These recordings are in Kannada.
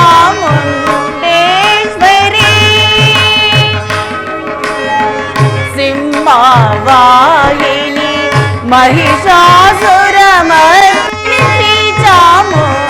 ಚಾಮುಂಡೇಶ್ವರಿ ಸಿಂಹವಾಹಿನಿ ಮಹಿಷಾಸುರಮರ್ದಿನಿ ಚಾಮುಂಡೇಶ್ವರಿ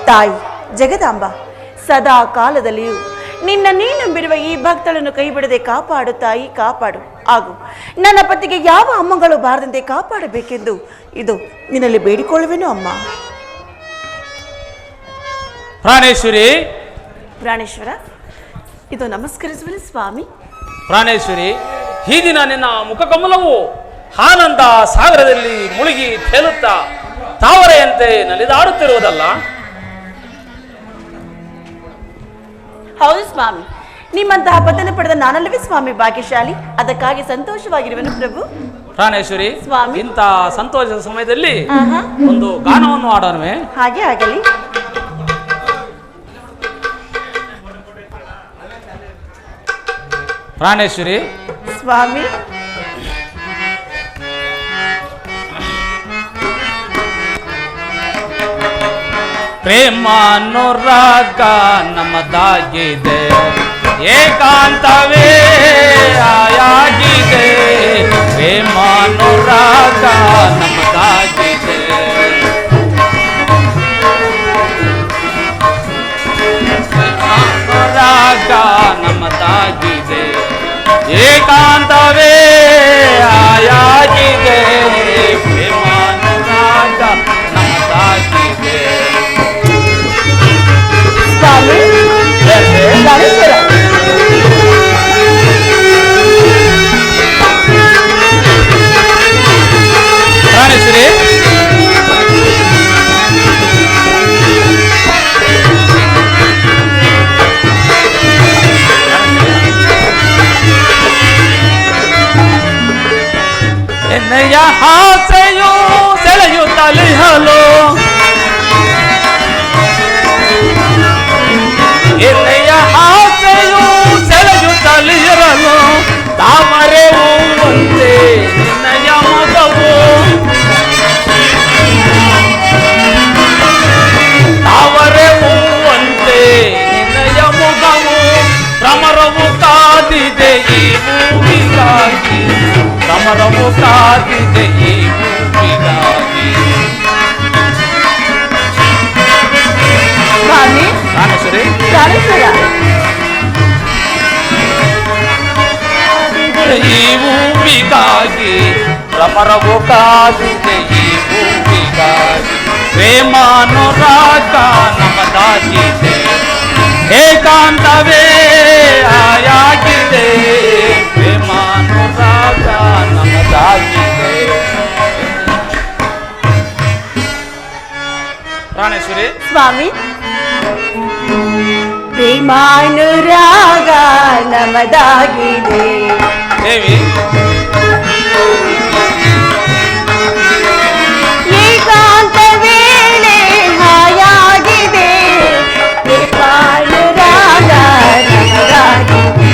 ತಾಯಿ ಜಗದಾಂಬ ಸದಾ ಕಾಲದಲ್ಲಿಯೂ ನಿನ್ನ ನಂಬಿರುವ ಈ ಭಕ್ತಳನ್ನು ಕೈ ಬಿಡದೆ ಕಾಪಾಡು ತಾಯಿ, ಕಾಪಾಡು. ಹಾಗೂ ನನ್ನ ಪತಿಗೆ ಯಾವ ಅಮ್ಮಗಳು ಬಾರದಂತೆ ಕಾಪಾಡಬೇಕೆಂದು ಇದು ನಿನ್ನಲ್ಲಿ ಬೇಡಿಕೊಳ್ಳುವೆನು ಅಮ್ಮ. ಪ್ರಾಣೇಶ್ವರಿ, ಪ್ರಾಣೇಶ್ವರ, ಇದು ನಮಸ್ಕರಿಸುವೆ ಸ್ವಾಮಿ. ಪ್ರಾಣೇಶ್ವರಿ, ಈ ದಿನ ನಿನ್ನ ಮುಖಕಮಲವು ಆನಂದ ಸಾಗರದಲ್ಲಿ ಮುಳುಗಿ ತೇಲುತ್ತಾ ತಾವರೆಯಂತೆ ನಲಿದಾಡುತ್ತಿರುವುದಲ್ಲ? ಹೌದು ಸ್ವಾಮಿ, ನಿಮ್ಮಂತಹ ಪತನ ಪಡೆದ ನಾನಲ್ಲವೇ ಸ್ವಾಮಿ ಭಾಗ್ಯಶಾಲಿ. ಅದಕ್ಕಾಗಿ ಸಂತೋಷವಾಗಿರುವೆನು ಪ್ರಭು. ಪ್ರಾಣೇಶ್ವರಿ, ಸ್ವಾಮಿ, ಇಂಥ ಸಂತೋಷದ ಸಮಯದಲ್ಲಿ ಒಂದು ಗಾನವನ್ನು ಆಡೋಣವೇ? ಹಾಗೆ ಆಗಲಿ. ಪ್ರಾಣೇಶ್ವರಿ ಸ್ವಾಮಿ, ಪ್ರೇಮ ಅನುರಾಗ ನಮ್ಮದಾಗಿದೆ, ಏಕಾಂತವೇ ಆಯಾಗಿದೆ. ಪ್ರೇಮ ಅನುರಾಗ ನಮ್ಮದಾಗಿದೆ, ಅನುರಾಗ ನಮ್ಮದಾಗಿದೆ, ಏಕಾಂತವೇ ಆಯಾಗಿದೆ. ಪ್ರೇಮ ಅನುರಾಗ ನಮ್ಮದಾಗಿದೆ. ಸ್ವಾಮಿ, ಪ್ರಾಣೇಶ್ವರಿ, ಎನ್ನಯ್ಯ ಆಸೆಯು ಸೆಳೆಯುತ್ತಲಿಹಲು, ಎನ್ನಯ್ಯ ಆಸೆಯು ಸೆಳೆಯುತ್ತಲಿರಲು, ತಾಮರೆ ಹೂವಂತೆ ನಿನ್ನಯ ಮಗವು, ತಾವರೆ ಹೂವಂತೆ ನಿನ್ನಯ ಮುಖವು, ಭ್ರಮರವು ಕಾದಿದೆ ಈ ಭೂಮಿಗಾಗಿ, ಭ್ರಮರವು ಕಾದಿದೆ ಈ ಭೂಮಿಗಾಗಿ. ಸ್ವಾಮಿ, ಪ್ರಾಣೇಶ್ವರಿ, ಪ್ರಾಣೇಶ್ವರ, ಈ ಭೂಮಿಗಾಗಿ ಭ್ರಮರವು ಕಾದಿದೆ ಈ ಭೂಮಿಗಾಗಿ. ಪ್ರೇಮಾನುರಾಗ ನಮ್ಮದಾಗಿದೆ, ಏಕಾಂತವೇ ಆಯಾಗಿದೆ. ಪ್ರೇಮಾನುರಾಗ ನಮ್ಮದಾಗಿದೆ. ಪ್ರಾಣೇಶ್ವರಿ, ಸ್ವಾಮಿ ಪ್ರೇಮಾನುರಾಗ ನಮದಾಗಿದೆ ದೇವಿ ಏಕಾಂತ ವೇಳೆ ಹಾಯಾಗಿದೆ ಪ್ರೇಮಾನುರಾಗ ನಮದಾಗಿದೆ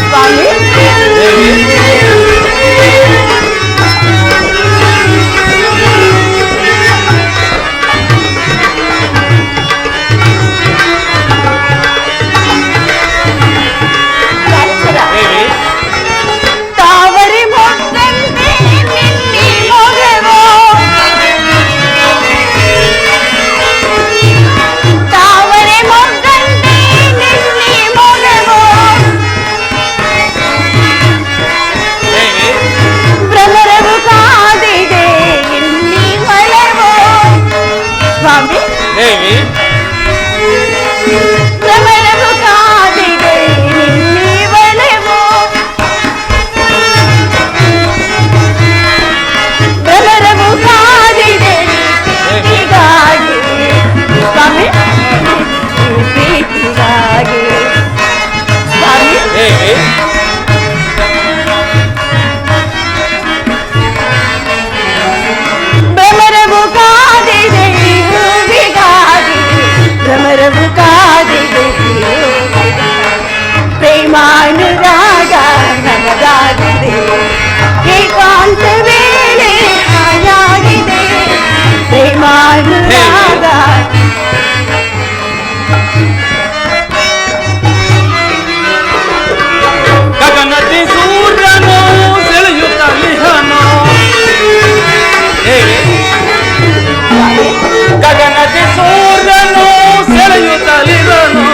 ಸ್ವಾಮಿ ದೇವಿ ದೇವಿ ತಾವರೆ ಮೊಗ್ಗಂತೆ ನಿನ್ನೆ ಮೊಗವೋ ತಾವರೆ ಮೊಗ್ಗಂತೆ ನಿನ್ನೆ ಮೊಗವೋ ದೇವಿ ಭ್ರಮರವು ಕಾದಿದೆ ಇಲ್ಲಿ ಮಲವೋ ಸ್ವಾಮಿ ದೇವಿ ಭ್ರಮರವು ಕಾದಿದೆ ಇಲ್ಲಿ ಮಲವೋ ಭ್ರಮರವು ಕಾದಿದೆ ಪ್ರೀತಿಗಾಗಿ ಸ್ವಾಮಿ ಪ್ರೀತಿಗಾಗಿ ಸ್ವಾಮಿ ದೇವಿ ಭ್ರಮರವು ಕಾದಿದೆ ಹೂವಿಗಾಗಿ ಭ್ರಮರವು ಕಾದಿದೆ ಪ್ರೇಮಾನುರಾಗ ನಮದಾಗಿದೆ ಏಕಾಂತ ವೇಳೆ ಹಾಯಾಗಿದೆ ಪ್ರೇಮಾನುರಾಗ ಗಗನದಿ ಸೂರ್ಯನು ಸೆಳೆಯುತ್ತಲಿಹನು ದೇವಿ ಗಗನದಿ ಸೂರ್ಯನು ಸೆಳೆಯುತ್ತಲಿಹನು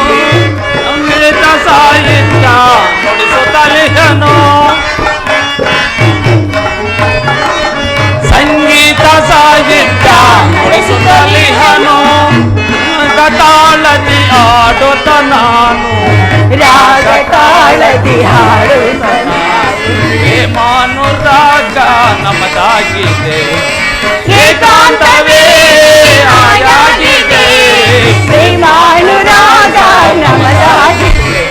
ಅಮೃತ ಸಾಹಿತ್ಯ ನುಡಿಸುತ್ತಲಿಹನು ಸಂಗೀತ ಸಾಹಿತ್ಯ ನುಡಿಸುತ್ತಲಿಹನು ತಾಳದಿ ಆಡುತ್ತ ನಾನು ರಾಗ ತಾಳದಿ ಹಾಡು ಪ್ರೇಮಾನುರಾಗ ನಮದಾಗಿದೆ ಏಕಾಂತವೇ ಆಯಾಗಿದೆ ಪ್ರೇಮಾನುರಾಗ ನಮದಾಗಿದೆ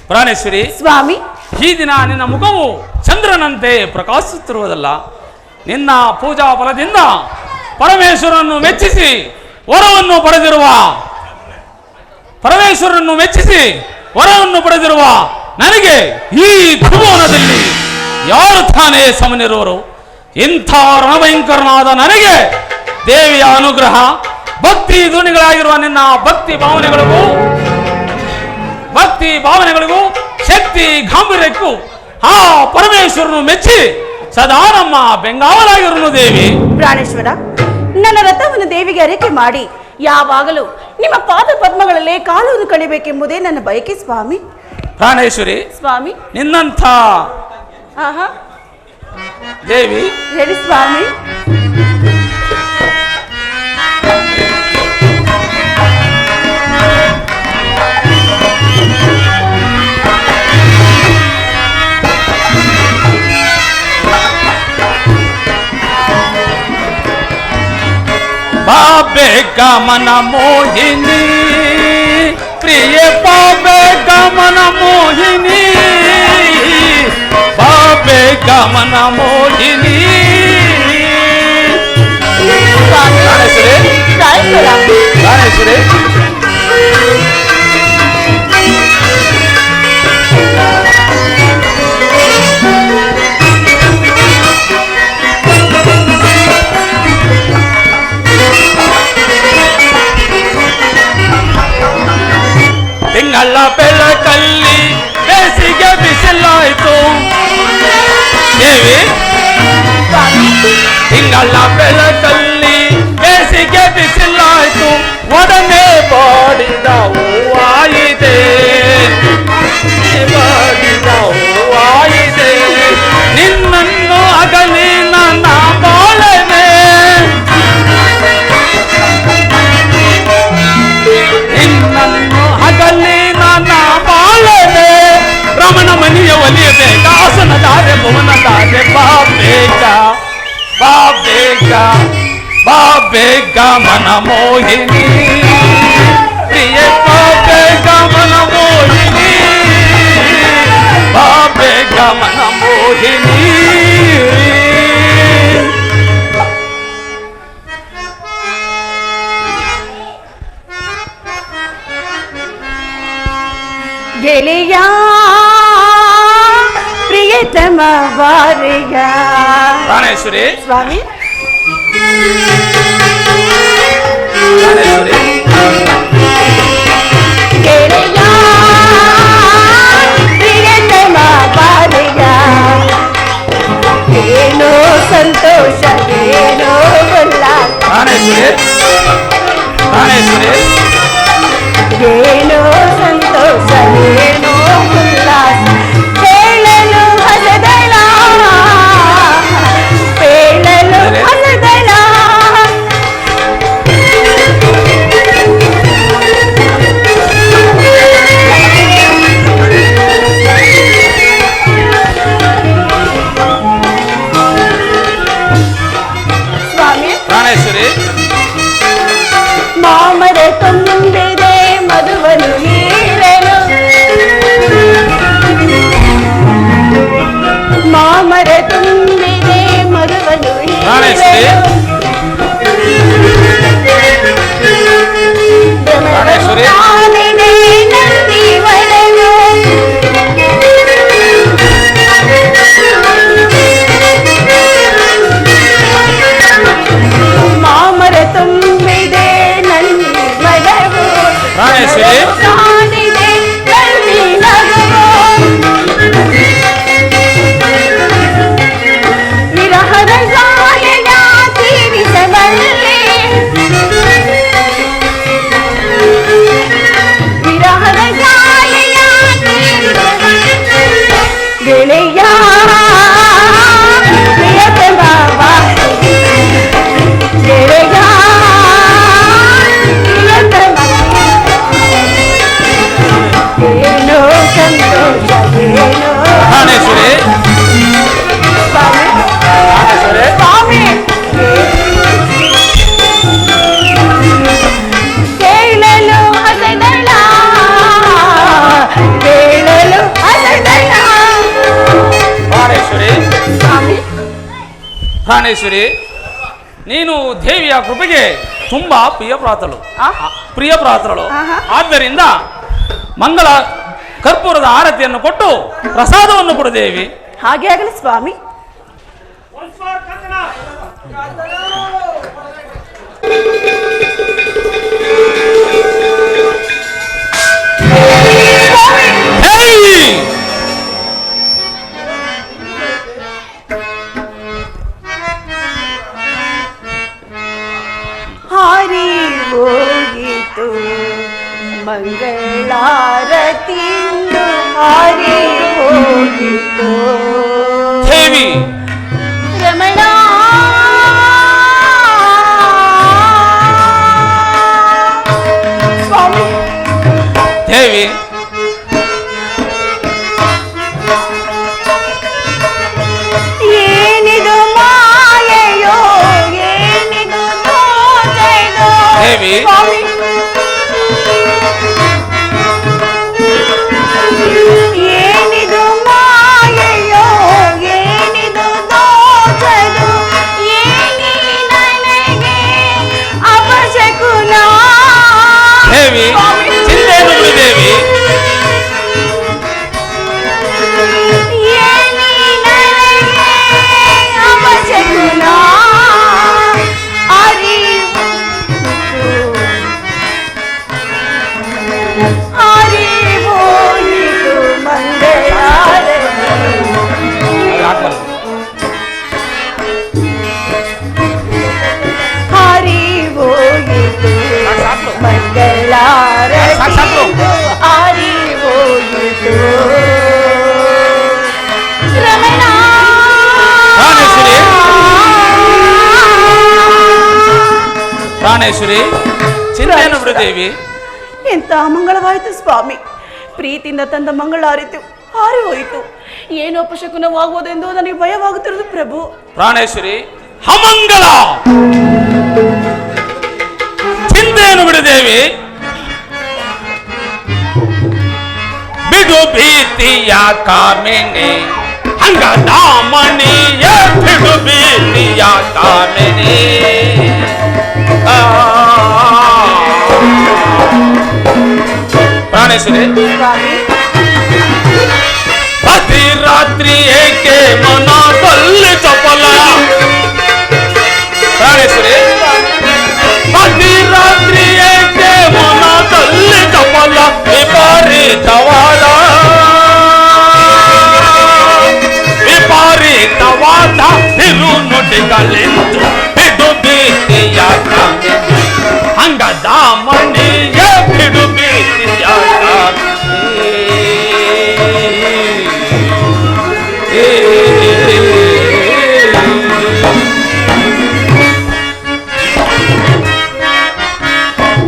ಪ್ರಾಣೇಶ್ವರಿ ಸ್ವಾಮಿ ಈ ದಿನ ನಿನ್ನ ಮುಖವು ಚಂದ್ರನಂತೆ ಪ್ರಕಾಶಿಸುತ್ತಿರುವುದಲ್ಲ ನಿನ್ನ ಪೂಜಾ ಫಲದಿಂದ ಪರಮೇಶ್ವರನ್ನು ಮೆಚ್ಚಿಸಿ ವರವನ್ನು ಪಡೆದಿರುವ ನನಗೆ ಈ ಭುವನದಲ್ಲಿ ಯಾರು ತಾನೇ ಸಮನಿರುವರು ಇಂಥ ರಣಭಯಂಕರನಾದ ನನಗೆ ದೇವಿಯ ಅನುಗ್ರಹ ಭಕ್ತಿ ಧ್ವನಿಗಳಾಗಿರುವ ನಿನ್ನ ಭಕ್ತಿ ಭಾವನೆಗಳಿಗೂ ಶಕ್ತಿ ಗಾಂಭೀರ್ಯಕ್ಕೂ ಆ ಪರಮೇಶ್ವರನು ಮೆಚ್ಚಿ ಸದಾ ನಮ್ಮ ಬೆಂಗಾವಲಾಗಿರುನು ದೇವಿ. ಪ್ರಾಣೇಶ್ವರ, ನನ್ನ ರಥವನ್ನು ದೇವಿಗೆ ಅರಿಕೆ ಮಾಡಿ ಯಾವಾಗಲೂ ನಿಮ್ಮ ಪಾದ ಪದ್ಮಗಳಲ್ಲೇ ಕಾಲನ್ನು ಕಳಿಬೇಕೆಂಬುದೇ ನನ್ನ ಬಯಕೆ ಸ್ವಾಮಿ. ಪ್ರಾಣೇಶ್ವರಿ, ಸ್ವಾಮಿ ನಿನ್ನಂಥ ಆಹಾ ದೇವಿ ಹೇಳಿ ಸ್ವಾಮಿ. ಬಾಬೆ ಗಮನ ಮೋಹಿನಿ ಪ್ರಿಯ ಬಾಬೆ ಗಮನ ಮೋಹಿನಿ ಬಾಬೆ ಗಮನ ಮೋಹಿನಿ. ಪ್ರಾಣೇಶ್ವರಿ, ತಿಂಗಳ ಬೆಳಕಲ್ಲಿ ಬೇಸಿಗೆ ಬಿಸಿಲಾಯಿತು ದೇವಿ. ತಿಂಗಳ ಬೆಳಕಲ್ಲಿ ಬೇಸಿಗೆ ಬಿಸಿಲಾಯಿತು ಒಡನೆ ಬಾಡಿದ ಹೂವಾಯಿದೆ ನಿನ್ನನ್ನು ಅಗಲಿ ನನ್ನ ಬಾಳನೆ ನಿನ್ನ ಒಲಿಯಬೇಕ ಆಸನದಾರೆ ಭುವನದಾರೆ ಬಾ ಬೇಗ ಬಾ ಬೇಗ ಬಾ ಬೇಗ ಮನ ಮೋಹಿನಿ ಪ್ರಿಯ ಬಾ ಬೇಗ ಮನ ಮೋಹಿನಿ ಬಾ ಬೇಗ ಮನ ಮೋಹಿನಿ ಗೆಳೆಯ ಪ್ರಿಯತಮ ಬಾರೆಯ ಪ್ರಾಣೇಶ್ವರಿ ಸ್ವಾಮಿ ಪ್ರಾಣೇಶ್ವರಿ ಗೆಳೆಯ ಪ್ರಿಯತಮ ಬಾರೆಯ ಏನೋ ಸಂತೋಷ ಏನೋ ಉಲ್ಲಾಸ ಪ್ರಾಣೇಶ್ವರಿ ಪ್ರಾಣೇಶ್ವರಿ ಏನೋ ಸಂತೋಷ ಏನೋ ಉಲ್ಲಾಸ ಹೇಳಲು ಹಸದಳ ಹೇಳಲು ಹಸದಳ ಸ್ವಾಮಿ ಪ್ರಾಣೇಶ್ವರಿ ಮಾಮರ ತುಂಬಿದೆ ಮಧುವನು ಹೀರಲು ಮಾಮರ ತುಂಬಿದೆ ಮಧುವನು ಹೀರಲು ಪ್ರಾಣೇಶ್ವರಿ ಆನೆನೆ ನಂದಿ ವರನು ಮಾಮರ ತುಂಬಿದೆ ನಂದಿ ಮರವು ಪ್ರಾಣೇಶ್ವರಿ ಕಾಣಿದೆ ನಂದಿ ನಗುವು ವಿರಹದ ಗಾಯನ ತೀರಿಸಬಲ್ಲೆ ವಿರಹದ ಗಾಯನ ತೀರಿಸಬಲ್ಲೆ ಗೆಳೆಯ ಪ್ರಿಯತಮ ಬಾರೆಯ ಗೆಳೆಯ ಪ್ರಿಯತಮ ಏನೋ ಸಂತೋಷ ಏನೋ ಪ್ರಾಣೇಶ್ವರಿ ಪ್ರಾಣೇಶ್ವರಿ ಸ್ವಾಮಿ ಕೇಳಲು ಹಸದಳ ಕೇಳಲು ಹಸದಳ ಪ್ರಾಣೇಶ್ವರಿ ಸ್ವಾಮಿ ಪ್ರಾಣೇಶ್ವರಿ ನೀನು ದೇವಿಯ ಕೃಪೆಗೆ ತುಂಬಾ ಪ್ರಿಯ ಪ್ರಾತಳು ಆಹಾ. ಆದ್ದರಿಂದ ಮಂಗಳ ಕರ್ಪೂರದ ಆರತಿಯನ್ನು ಕೊಟ್ಟು ಪ್ರಸಾದವನ್ನು ಕೊಡು ದೇವಿ. ಹಾಗೆ ಆಗಲಿ ಸ್ವಾಮಿ. ಹೇಯ್! ಹಾರಿ ಹೋಗಿತು ಮಂಗಳಾರತಿಂದು ಹಾರಿ ಹೋಗಿತು ದೇವಿ ರಮಣ ಸ್ವಾಮಿ ದೇವಿ ಏನಿದು ಮಾಯೆಯೋ ಏನಿದು ದೋಷೆಯೋ ದೇವಿ ಸ್ವಾಮಿ ಏನಿದು ಮಾಯೆಯೋ ಏನಿದು ದೋಷೆಯೋ ಏನಿ ನನಗೆ ಅಪಶಕುನ ದೇವಿ ಚಿಂತೆಯನ್ನು ಬಿಡು ದೇವಿ. ಏನಿ ನನಗೆ ಅಪಶಕುನ ಅರಿವು ಅರಿವೋಯಿತು ಮಂಗಳಾರತಿ ಹರಿವೋಯಿತು ಮಂಗಳಾರತಿ ಹರಿವೋಯಿತು ರಮಣ ಪ್ರಾಣೇಶ್ವರಿ ಪ್ರಾಣೇಶ್ವರಿ ಚಿಂತೆಯನ್ನು ಬಿಡು ದೇವಿ. ಎಂತ ಮಂಗಳವಾಯಿತು ಸ್ವಾಮಿ. ಪ್ರೀತಿಯಿಂದ ತಂದ ಮಂಗಳಾರಿತು ಹಾರಿ ಹೋಯಿತು. ಏನು ಅಪಶಕುನವಾಗುವುದೆಂದು ನನಗೆ ಭಯವಾಗುತ್ತಿರುವುದು ಪ್ರಭು. ಪ್ರಾಣೇಶ್ವರಿ, ಅಮಂಗಳ ಚಿಂತೆಯನ್ನು ಬಿಡುದೇವಿ. ಬಿಡು ಭೀತಿಯ ಕಾಮಿನಿ ಅಂಗದಾಮಣಿಯ, ಬಿಡು ಭೀತಿಯ ಕಾಮಿನಿ. ಪ್ರಾಣೇಶ್ವರಿ, ಅತಿ ರಾತ್ರಿ ಏಕೆ ಮನದಲ್ಲಿ ಚಪಲ. ಪ್ರಾಣೇಶ್ವರಿ, ಅತಿ ರಾತ್ರಿ ಏಕೆ ಮನದಲ್ಲಿ ಚಪಲ. ವಿಪರೀತವಾದ ನಿರುನುಡಿಗಳೆಂದು ಬಿಡು ಭೀತಿಯ ಅಂಗದಾಮಣಿಯ, ಬಿಡು ಭೀತಿಯ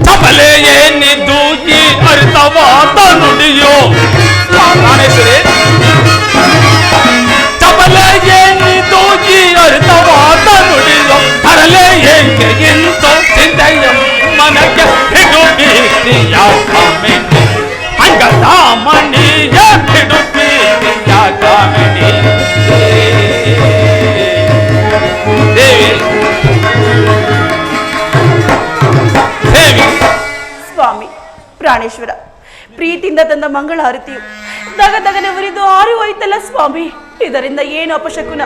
ಚಪಲೆ ಏನಿದ್ದು ಈ ಅರ್ಥವಾದ ನುಡಿಯೋ. ಪ್ರಾಣೇಶ್ವರಿ, ಚಪಲೆ ಏನಿದ್ದು ಈ ಅರ್ಥವಾದ ನುಡಿಯೋ. ತರಲೆ ಏಕೆ ಎಂತೋ ಚಿಂತೆಯ ಮನಕ್ಕೆ, ಬಿಡು ಭೀತಿಯ ಕಾಮಿನಿ ಅಂಗದಾಮಣಿಯ, ಬಿಡು ಭೀತಿಯ ಕಾಮಿನಿ. ದೇವಿ, ದೇವಿ. ಸ್ವಾಮಿ ಪ್ರಾಣೇಶ್ವರ, ಪ್ರೀತಿಯಿಂದ ತಂದ ಮಂಗಳ ಆರತಿಯು ದಗದಗನೆ ಉರಿದು ಆರಿ ಹೋಯ್ತಲ್ಲ ಸ್ವಾಮಿ. ಇದರಿಂದ ಏನು ಅಪಶಕುನ,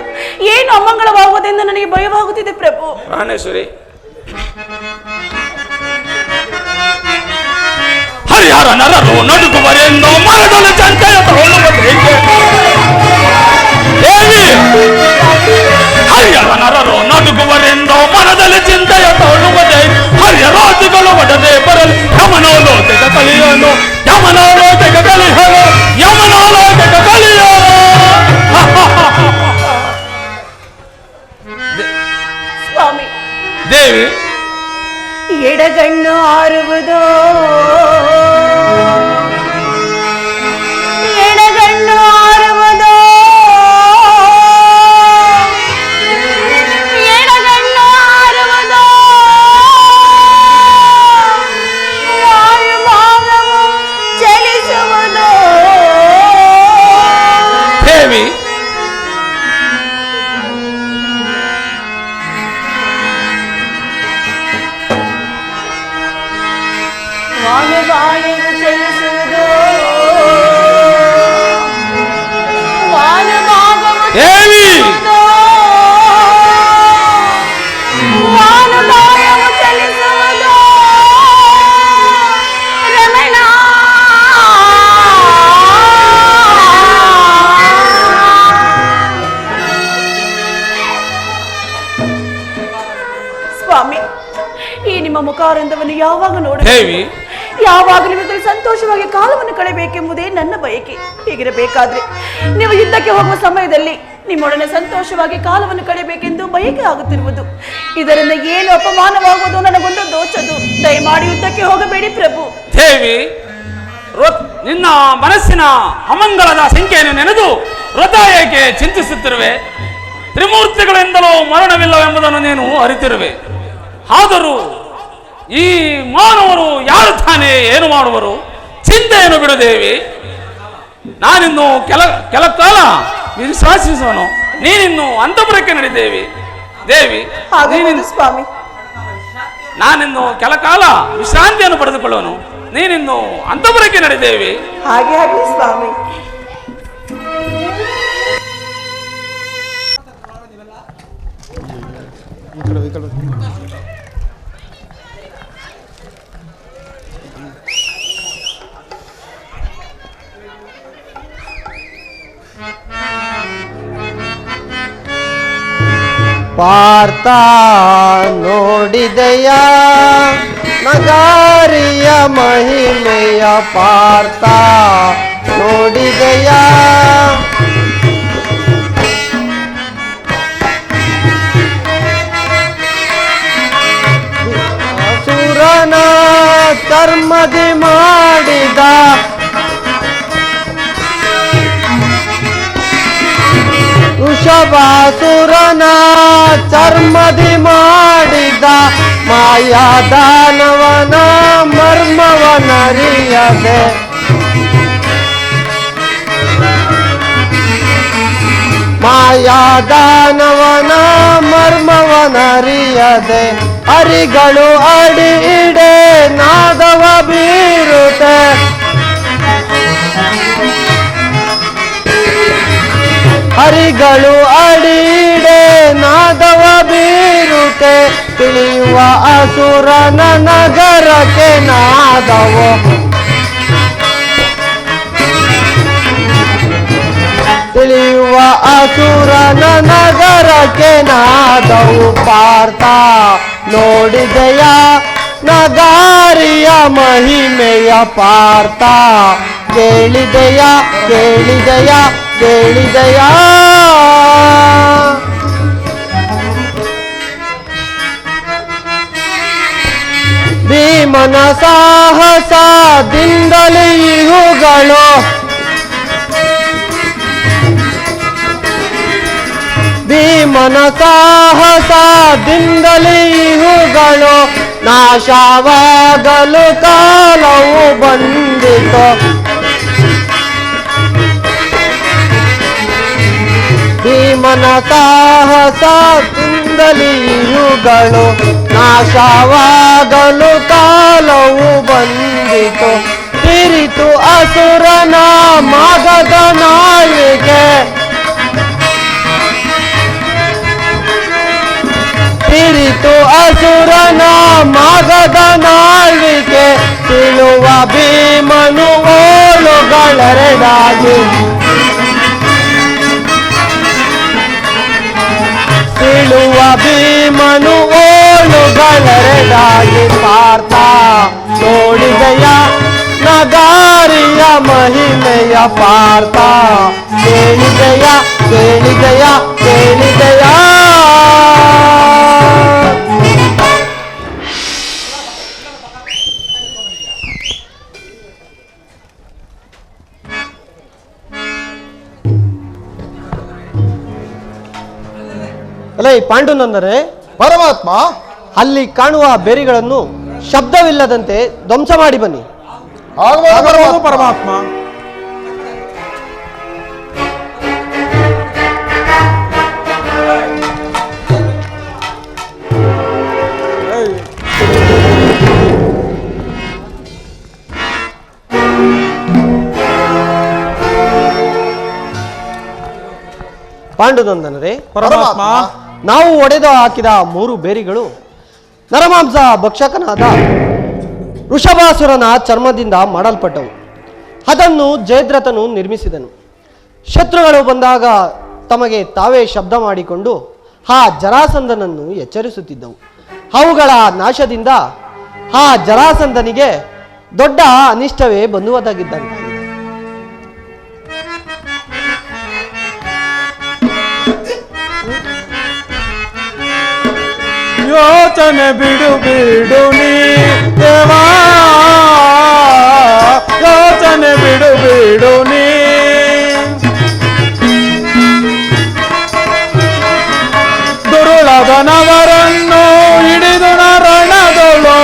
ಏನು ಅಮಂಗಳವಾಗುವುದೆಂದು ನನಗೆ ಭಯವಾಗುತ್ತಿದೆ ಪ್ರಭು. ಪ್ರಾಣೇಶ್ವರಿ, ಹರಿಹರ ನರರು ನಡುಗುವರೆಂದು ಮರದಲ್ಲಿ ಚಂತೆಯ ತಗೊಳ್ಳುವುದೇಕೆ. ದೇವಿ, ಹರಿಹರ ನರರು ನಡುಗುವರೆಂದು ಮನದಲ್ಲಿ ಚಿಂತೆಯ ತಗೊಳ್ಳುವುದೇ. ಹರಿಹರಾಜುಗಳು ಒಡದೆ ಬರಲು ಯಮನೋಲೋಕದ ಕಲಿಯಲು, ಯಮನೋಲೋಕದ ಕಲಿಯಲು, ಯಮನೋಲೋಕದ ಕಲಿಯಲು. ಸ್ವಾಮಿ ದೇವಿ, ಎಡಗಣ್ಣು ಆರುವುದೋ, ಎಡಗಣ್ಣು ಆರುವುದೋ, ಎಡಗಣ್ಣು ಆರುವುದೋ, ವಾಯುಭಾಗವು ಚಲಿಸುವುದೋ. ದೇವಿ, ವಾಯುಭಾಗವು ಚಲಿಸುವುದೋ, ವಾಯುಭಾಗವು ಚಲಿಸುವುದೋ, ವಾಯುಭಾಗವು ಚಲಿಸುವುದೋ. ರಮಣ, ಸ್ವಾಮಿ, ಈ ನಿಮ್ಮ ಮುಖಾರಂದವನ್ನು ಯಾವಾಗ ದೇವಿ, ಯಾವಾಗ ನಿಮಗೆ ಸಂತೋಷವಾಗಿ ಕಾಲವನ್ನು ಕಳೆಯಬೇಕೆಂಬುದೇ ನನ್ನ ಬಯಕೆ. ಹೀಗಿರಬೇಕಾದ್ರೆ ನೀವು ಯುದ್ಧಕ್ಕೆ ಹೋಗುವ ಸಮಯದಲ್ಲಿ ನಿಮ್ಮೊಡನೆ ಸಂತೋಷವಾಗಿ ಕಾಲವನ್ನು ಕಳೆಯಬೇಕೆಂದು ಬಯಕೆ ಆಗುತ್ತಿರುವುದು. ಇದರಿಂದ ಏನು ಅಪಮಾನವಾಗುವುದು ನನಗೊಂದು ದೋಚದು. ದಯಮಾಡಿ ಯುದ್ಧಕ್ಕೆ ಹೋಗಬೇಡಿ ಪ್ರಭು. ದೇವಿ, ನಿನ್ನ ಮನಸ್ಸಿನ ಅಮಂಗಳದ ಸಂಖ್ಯೆಯನ್ನು ನೆನೆದು ವ್ರತ ಏಕೆ ಚಿಂತಿಸುತ್ತಿರುವೆ. ತ್ರಿಮೂರ್ತಿಗಳಿಂದಲೂ ಮರಣವಿಲ್ಲವೆಂಬುದನ್ನು ನೀನು ಅರಿತಿರುವೆ. ಆದರೂ ಈ ಮಾನವರು ಯಾರು ತಾನೇ ಏನು ಮಾಡುವರು. ಚಿಂತೆಯನ್ನು ಬಿಡುದೇವಿ. ನಾನಿನ್ನು ಕೆಲ ಕಾಲ ವಿಶ್ವಾಸಿಸುವನು, ನೀನಿನ್ನು ಅಂತಃಪುರಕ್ಕೆ ನಡೆದೇವಿ. ದೇವಿ, ಸ್ವಾಮಿ, ನಾನಿನ್ನು ಕೆಲ ಕಾಲ ವಿಶ್ರಾಂತಿಯನ್ನು ಪಡೆದುಕೊಳ್ಳುವನು, ನೀನಿನ್ನು ಅಂತಃಪುರಕ್ಕೆ ನಡೆದೇವಿ. ಹಾಗೆ ಆಗಲಿ ಸ್ವಾಮಿ. ಪಾರ್ಥ ನೋಡಿದೆಯ ನಗಾರಿಯ ಮಹಿಮೆಯ, ಪಾರ್ಥ ನೋಡಿದೆಯ ಅಸುರನ ಕರ್ಮದಿ ಮಾಡಿದ ವೃಷಭಾಸುರನ ಚರ್ಮದಿ ಮಾಡಿದ ಮಾಯಾದಾನವನ ಮರ್ಮವನರಿಯದೆ ಮಾಯಾದಾನವನ ಮರ್ಮವನರಿಯದೆ ಹರಿಗಳು ಅಡಿ ಇಡೆ ನಾದವ ಬೀರುತೆ ಹರಿಗಳು ಅಡಿಡೆ ನಾದವ ಬೀರುತೆ ತಿಳಿಯುವ ಅಸುರನ ನಗರಕ್ಕೆ ನಾದವು ತಿಳಿಯುವ ಅಸುರನ ನಗರಕ್ಕೆ ನಾದವು ಪಾರ್ಥ ನೋಡಿದೆಯ ನಗಾರಿಯ ಮಹಿಮೆಯ ಪಾರ್ಥ ಕೇಳಿದೆಯ ಕೇಳಿದೆಯ ಕೇಳಿದೆಯ ಭೀಮನ ಸಾಹಸದಿಂದಲೇ ಇವುಗಳು ಭೀಮನ ಸಾಹಸದಿಂದಲೇ ಇವುಗಳು ನಾಶವಾಗಲು ಕಾಲವು ಬಂದಿತು ಭೀಮನ ಸಾಹಸದಿಂದಲೇ ಇವುಗಳು ನಾಶವಾಗಲು ಕಾಲವು ಬಂದಿತು ತಿರಿತು ಅಸುರನ ಮಗದ ನಾಳಿಗೆ ತಿರಿತು ಅಸುರನ ಮಗದ ನಾಳಿಗೆ ತಿಳುವ ಭೀಮನು ಓಳುಗಳೆರಡಾಗಿ ತಿಳುವ ಭೀಮನು ಓಳುಗಳೆರಡಾಗಿ ಪಾರ್ಥ ನೋಡಿದೆಯ ನಗಾರಿಯ ಮಹಿಮೆಯ ಪಾರ್ಥ ಕೇಳಿದೆಯ ಕೇಳಿದೆಯ ಕೇಳಿದೆಯ ಅಲ್ಲ ಈ ಪಾಂಡುನಂದರೆ ಪರಮಾತ್ಮ ಅಲ್ಲಿ ಕಾಣುವ ಬೇರಿಗಳನ್ನು ಶಬ್ದವಿಲ್ಲದಂತೆ ಧ್ವಂಸ ಮಾಡಿ ಬನ್ನಿ. ಆಗಬಹುದು ಪರಮಾತ್ಮ. ಪಾಂಡುನಂದನರೇ ಪರಮಾತ್ಮ ನಾವು ಒಡೆದು ಹಾಕಿದ 3 ಬೇರಿಗಳು ನರಮಾಂಸ ಭಕ್ಷಕನಾದ ವೃಷಭಾಸುರನ ಚರ್ಮದಿಂದ ಮಾಡಲ್ಪಟ್ಟವು. ಅದನ್ನು ಜಯದ್ರಥನು ನಿರ್ಮಿಸಿದನು. ಶತ್ರುಗಳು ಬಂದಾಗ ತಮಗೆ ತಾವೇ ಶಬ್ದ ಮಾಡಿಕೊಂಡು ಆ ಜರಾಸಂಧನನ್ನು ಎಚ್ಚರಿಸುತ್ತಿದ್ದವು. ಅವುಗಳ ನಾಶದಿಂದ ಆ ಜರಾಸಂಧನಿಗೆ ದೊಡ್ಡ ಅನಿಷ್ಟವೇ ಬಂದುವುದಾಗಿದ್ದಂತೆ. ಯೋಚನೆ ಬಿಡು ಬಿಡು ನೀ ದೇವಾ, ಯೋಚನೆ ಬಿಡು ಬಿಡು ನೀ ದುರುಳದನವರನ್ನು ಹಿಡಿದು ರಣದೊಳು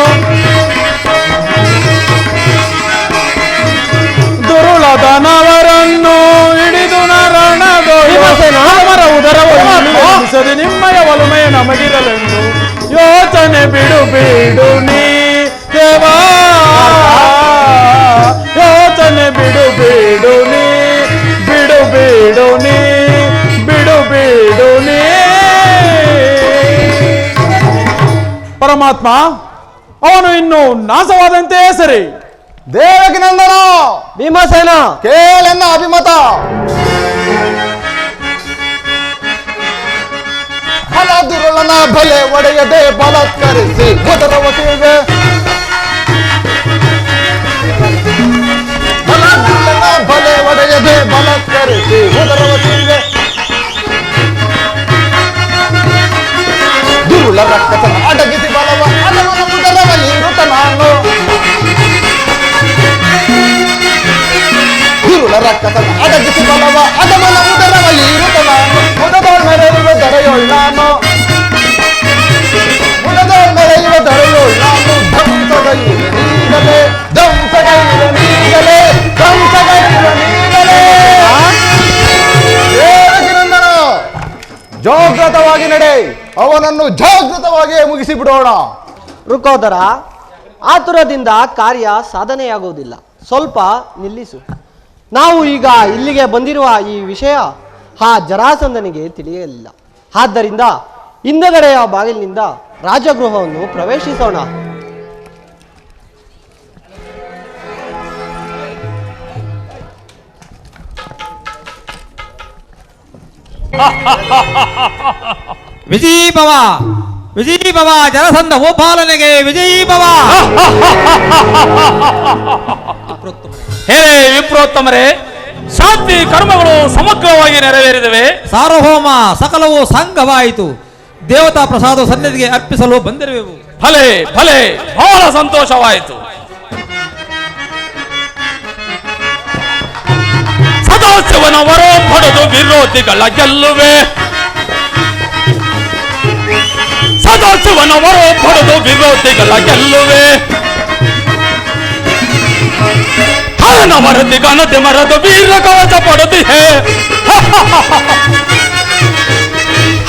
ದುರುಳದನವರನ್ನು ಹಿಡಿದು ರಣದೊಳು ಅವರ ಉದರವನ್ನು ನಿಮ್ಮಯ ಒಲುಮೆಯ ನಮಗಿರಲೆಂದು ಯೋಚನೆ ಬಿಡು ಬಿಡು ನೀ ದೇವಾ, ಯೋಚನೆ ಬಿಡು ಬಿಡು ನೀ ಬಿಡು ಬಿಡು ನೀ ಬಿಡು ಬಿಡು ನೀ. ಪರಮಾತ್ಮ ಅವನು ಇನ್ನು ನಾಶವಾದಂತೆ ಸರಿ. ದೇವಕಿ ನಂದನ ಭೀಮಸೇನ ಕೇಳೆನ್ನ ಅಭಿಮತ. ಫಲ ದುರುಳನ ಬಲೆ ಒಡೆಯದೆ ಬಲತ್ಕರಿಸಿ ಉದರವತಿಗೆ ಫಲ ದುರುಳನ ಬಲೆ ಒಡೆಯದೆ ಬಲತ್ಕರಿಸಿ ಉದರವತಿಗೆ ದುರುಳ ರಕ್ಕಸನ ಅಡಗಿಸಿ ಬಲವ ಅದವನ ಉದರವಲ್ಲಿ ಇರುತ್ತ ನಾನು ದುರುಳ ರಕ್ಕಸನ ಅಡಗಿಸಿ ಬಲವ ಅದವನ ಉದರವಲ್ಲಿ ಇರುತ್ತ ನಾನು ಜಾಗೃತವಾಗಿ ನಡೆ, ಅವನನ್ನು ಜಾಗೃತವಾಗಿ ಮುಗಿಸಿ ಬಿಡೋಣ. ರುಕೋದರ, ಆತುರದಿಂದ ಕಾರ್ಯ ಸಾಧನೆಯಾಗುವುದಿಲ್ಲ. ಸ್ವಲ್ಪ ನಿಲ್ಲಿಸು. ನಾವು ಈಗ ಇಲ್ಲಿಗೆ ಬಂದಿರುವ ಈ ವಿಷಯ ಆ ಜರಾಸಂಧನಿಗೆ ತಿಳಿಯಲಿಲ್ಲ. ಆದ್ದರಿಂದ ಹಿಂದಗಡೆಯ ಬಾಗಿಲಿನಿಂದ ರಾಜಗೃಹವನ್ನು ಪ್ರವೇಶಿಸೋಣ. ವಿಜಯೀಭವ, ವಿಜಯೀಭವ, ಜರಸಂಧ ಭೂಪಾಲನೆಗೆ ವಿಜಯೀಭವ. ಹೇ ವಿಪ್ರೋತ್ತಮರೇ, ಶಾಂತಿ ಕರ್ಮಗಳು ಸಮಗ್ರವಾಗಿ ನೆರವೇರಿದವೆ. ಸಾರ್ವಭೌಮ ಸಕಲವು ಸಂಘವಾಯಿತು. ದೇವತಾ ಪ್ರಸಾದ ಸನ್ನಿಧಿಗೆ ಅರ್ಪಿಸಲು ಬಂದಿರುವೆವು. ಭಲೆ ಭಲೆ, ಬಹಳ ಸಂತೋಷವಾಯಿತು. ಸದಾಶಿವನ ವರ ಪಡೆದು ವಿರೋಧಿಗಳ ಗೆಲ್ಲುವೆ. ಸದಾಶಿವನ ವರ ಪಡೆದು ವಿರೋಧಿಗಳ ಗೆಲ್ಲುವೆ. ಹರನ ವರದಿ ಗಣತಿ ಮರದ ವೀರ ಕವಚ ಪಡೆದಿ ಹೇ.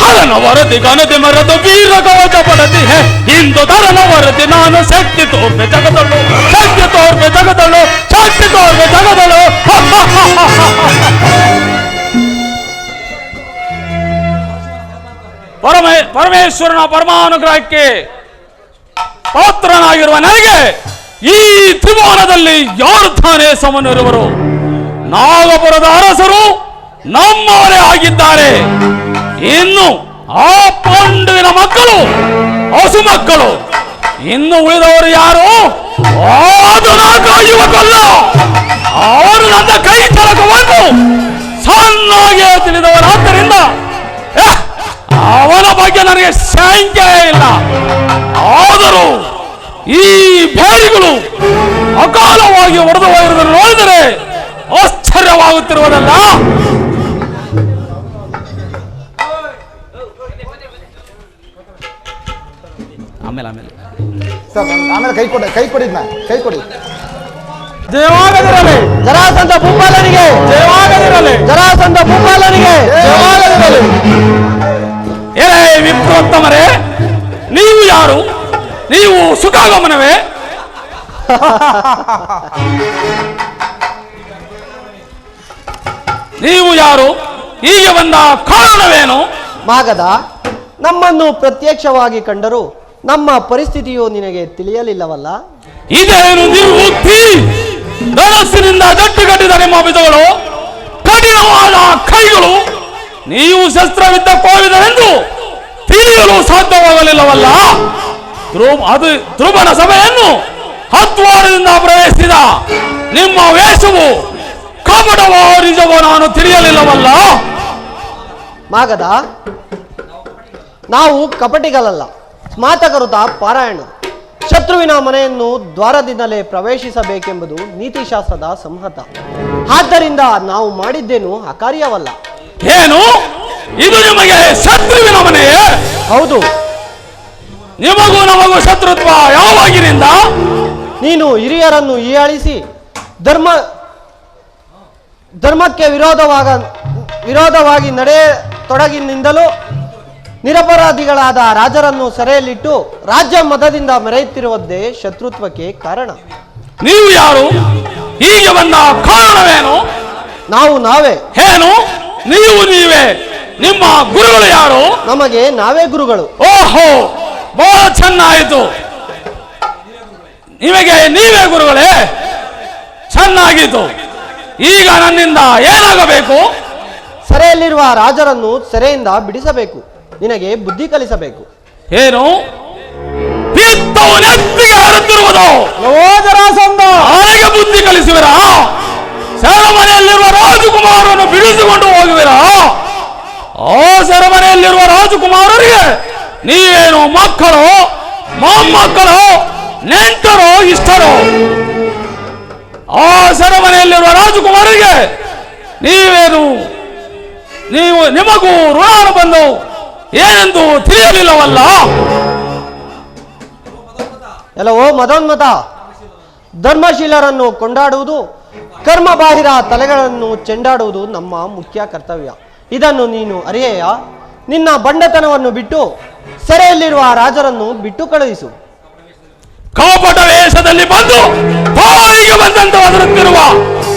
ಹರನ ವರದಿ ಗಣತಿ ಮರದ ವೀರ ಕವಚ ಪಡೆದಿ ಹೇ. ಇಂದು ಧರನ ವರದಿ ನಾನು ಶಕ್ತಿ ತೋರ್ಬೆ ಜಗದಳು, ಶಕ್ತಿ ತೋರ್ಬೆ ಜಗದಳು, ಶಕ್ತಿ ತೋರ್ಬೆ ಜಗದಳು. ಪರಮೇಶ್ವರನ ಪರಮಾನುಗ್ರಹಕ್ಕೆ ಪಾತ್ರನಾಗಿರುವ ನನಗೆ ಈ ತ್ರಿಭುವನದಲ್ಲಿ ಯಾರು ತಾನೇ ಸಮನಿರುವರು? ನಾಗಪುರದ ಅರಸರು ನಮ್ಮವರೇ ಆಗಿದ್ದಾರೆ. ಇನ್ನು ಆ ಪಾಂಡುವಿನ ಮಕ್ಕಳು ಹಸು ಮಕ್ಕಳು, ಇನ್ನು ಉಳಿದವರು ಯಾರು? ಯುವಕಲ್ಲ. ಅವರು ನನ್ನ ಕೈ ಚಳಕವನ್ನು ಸಣ್ಣಾಗಿ ತಿಳಿದವರಾದ್ದರಿಂದ ಅವನ ಬಗ್ಗೆ ನನಗೆ ಶಂಕೆ ಇಲ್ಲ. ಆದರೂ ಈ ಬೇರಿಗಳು ಅಕಾಲವಾಗಿ ಹೊಡೆದು ಹೋಗಿರುವುದನ್ನು ನೋಡಿದರೆ ಆಶ್ಚರ್ಯವಾಗುತ್ತಿರುವುದಲ್ಲ. ಆಮೇಲೆ ಸರ್, ಆಮೇಲೆ ಕೈ ಕೊಡಿದ್ನ ಕೈ ಕೊಡಿ. ಜಯವಾಗದಿರಲಿ ಜರಾಸಂಧ ಭೂಪಾಲನಿಗೆ, ಜಯವಾಗದಿರಲಿ ಜರಾಸಂಧ ಭೂಪಾಲನಿಗೆ. ಜಯವಾಗದಿರಲಿ. ಏ ವಿಪ್ರೋತ್ತಮರೇ, ನೀವು ಯಾರು? ನೀವು ಸುಖಾಗಮನವೇ? ನೀವು ಯಾರು? ಹೀಗೆ ಬಂದ ಕಾರಣವೇನು? ಮಾಗದ, ನಮ್ಮನ್ನು ಪ್ರತ್ಯಕ್ಷವಾಗಿ ಕಂಡರೂ ನಮ್ಮ ಪರಿಸ್ಥಿತಿಯು ನಿನಗೆ ತಿಳಿಯಲಿಲ್ಲವಲ್ಲ? ಇದೇನು ನಿರ್ವೃತ್ತಿ? ಧನಸ್ಸಿನಿಂದ ಜಟ್ಟುಗಟ್ಟಿದ ನಿಮ್ಮ ಬಿಜಗಳು, ಕಠಿಣವಾದ ಕೈಗಳು, ನೀವು ಶಸ್ತ್ರವಿದ್ದ ಕೋವಿದರೆಂದು ತಿಳಿಯಲು ಸಾಧ್ಯವಾಗಲಿಲ್ಲವಲ್ಲ. ಅದು ಧ್ರುವನ ಸಭೆಯನ್ನು ಹತ್ವಾರದಿಂದ ಪ್ರವೇಶಿಸಿದ ನಿಮ್ಮ ವೇಷವು ಕಪಟವೋ ನಿಜವೋ ನಾನು ತಿಳಿಯಲಿಲ್ಲವಲ್ಲ. ಮಾಗದ, ನಾವು ಕಪಟಿಗಳಲ್ಲ, ಸ್ಮಾತಕರುತ ಪಾರಾಯಣ. ಶತ್ರುವಿನ ಮನೆಯನ್ನು ದ್ವಾರದಿಂದಲೇ ಪ್ರವೇಶಿಸಬೇಕೆಂಬುದು ನೀತಿಶಾಸ್ತ್ರದ ಸಂಹತ. ಆದ್ದರಿಂದ ನಾವು ಮಾಡಿದ್ದೇನು ಅಕಾರ್ಯವಲ್ಲ. ಏನು? ಇದು ನಿಮಗೆ ಶತ್ರುವಿನ ಮನೆಯೇ? ಹೌದು. ನಿಮಗೂ ನಮಗೂ ಶತ್ರುತ್ವ ಯಾವಾಗಿನಿಂದ? ನೀನು ಹಿರಿಯರನ್ನು ಹೀಯಾಳಿಸಿ ಧರ್ಮಕ್ಕೆ ವಿರೋಧವಾಗಿ ನಡೆಯತೊಡಗಿನಿಂದಲೂ ನಿರಪರಾಧಿಗಳಾದ ರಾಜರನ್ನು ಸೆರೆಯಲ್ಲಿಟ್ಟು ರಾಜ್ಯ ಮತದಿಂದ ಮೆರೆಯುತ್ತಿರುವುದೇ ಶತ್ರುತ್ವಕ್ಕೆ ಕಾರಣ. ನೀವು ಯಾರು? ಹೀಗೆ ಬಂದ ಕಾರಣವೇನು? ನಾವೇ. ಏನು? ನೀವೇ? ನಿಮ್ಮ ಗುರುಗಳು ಯಾರು? ನಮಗೆ ನಾವೇ ಗುರುಗಳು. ಓಹೋ, ಬಹಳ ಚೆನ್ನಾಯಿತು. ನಿಮಗೆ ನೀವೇ ಗುರುಗಳೇ? ಚೆನ್ನಾಗಿತ್ತು. ಈಗ ನನ್ನಿಂದ ಏನಾಗಬೇಕು? ಸೆರೆಯಲ್ಲಿರುವ ರಾಜರನ್ನು ಸೆರೆಯಿಂದ ಬಿಡಿಸಬೇಕು. ನಿನಗೆ ಬುದ್ಧಿ ಕಲಿಸಬೇಕು. ಏನು? ಪಿತ್ತವು ನೆತ್ತಿಗೆ ಹರಿತಿರುವುದು. ನನಗೆ ಬುದ್ಧಿ ಕಲಿಸುವಿರಾ? ಸೆರೆಮನೆಯಲ್ಲಿರುವ ರಾಜಕುಮಾರನ್ನು ಬಿಡಿಸಿಕೊಂಡು ಹೋಗುವಿರಾ? ಆ ಸೆರೆಮನೆಯಲ್ಲಿರುವ ರಾಜಕುಮಾರರಿಗೆ ನೀವೇನು ಮಕ್ಕಳು, ಮೊಮ್ಮಕ್ಕಳು, ನೆಂಟರು, ಇಷ್ಟರು? ಆ ಸೆರೆಮನೆಯಲ್ಲಿರುವ ರಾಜಕುಮಾರರಿಗೆ ನಿಮಗೂ ಋಣಾನುಬಂಧ ಏನೆಂದು ತಿಳಿಯಲಿಲ್ಲವಲ್ಲ? ಎಲ್ಲವೋ ಮದೋನ್ಮತ. ಧರ್ಮಶೀಲರನ್ನು ಕೊಂಡಾಡುವುದು, ಕರ್ಮಬಾಹಿರ ತಲೆಗಳನ್ನು ಚೆಂಡಾಡುವುದು ನಮ್ಮ ಮುಖ್ಯ ಕರ್ತವ್ಯ. ಇದನ್ನು ನೀನು ಅರಿಯೆಯ? ನಿನ್ನ ಬಂಡತನವನ್ನು ಬಿಟ್ಟು ಸೆರೆಯಲ್ಲಿರುವ ಆ ರಾಜರನ್ನು ಬಿಟ್ಟು ಕಳುಹಿಸು. ಕಪಟ ವೇಷದಲ್ಲಿ ಬಂದು ಬಾಯಿಗೆ ಬಂದಂತ ಒದರುತ್ತಿರುವ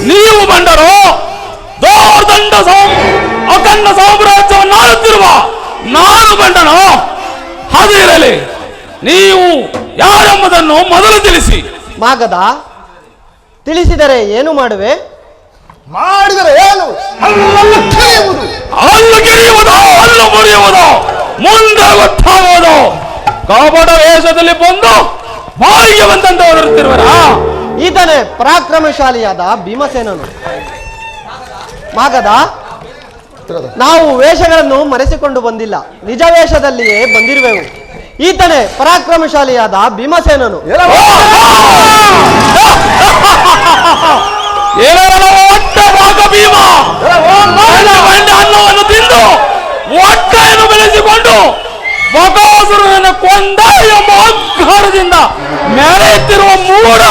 ನೀವು ಬಂಡರು, ದೋರ್ದಂಡ ಅಖಂಡ ಸಾಮ್ರಾಜ್ಯವನ್ನು ಆಳುತ್ತಿರುವ ನಾನು ಬಂಡನು. ಅದು ಇರಲಿ, ನೀವು ಯಾರೆಂಬುದನ್ನು ಮೊದಲು ತಿಳಿಸಿ. ಮಾಗದ, ತಿಳಿಸಿದರೆ ಏನು ಮಾಡುವೆ? ಮಾಡಿದರೆ ಏನು? ಅಲ್ಲಲ್ಲಿ ಕಿರಿಯುವುದು. ಹಲ್ಲು ಕಿರಿಯುವುದು, ಹಲ್ಲು ಮುರಿಯುವುದು, ಮುಂದೆ ಗೊತ್ತಾಗುವುದು. ಕಪಟ ವೇಷದಲ್ಲಿ ಬಂದು ಬಾಯಿಗೆ ಬಂದಂತ ಒದರುತ್ತಿರುವರ ಈತನೇ ಪರಾಕ್ರಮಶಾಲಿಯಾದ ಭೀಮಸೇನನು. ಮಾಗದ, ನಾವು ವೇಷಗಳನ್ನು ಮರೆಸಿಕೊಂಡು ಬಂದಿಲ್ಲ, ನಿಜ ವೇಷದಲ್ಲಿಯೇ ಬಂದಿರುವೆವು. ಈತನೇ ಪರಾಕ್ರಮಶಾಲಿಯಾದ ಭೀಮಸೇನನು. ಹೊಟ್ಟೆ ಭಾಗ ಭೀಮ ಅನ್ನವನ್ನು ತಿಂದು ಹೊಟ್ಟೆಯನ್ನು ಬೆಳೆಸಿಕೊಂಡು ಬಕಾಸುರನನ್ನು ಕೊಂದ ಎಂಬ ಅಹಂಕಾರದಿಂದ ಮೆರೆಯುತ್ತಿರುವ ಮೂಢ.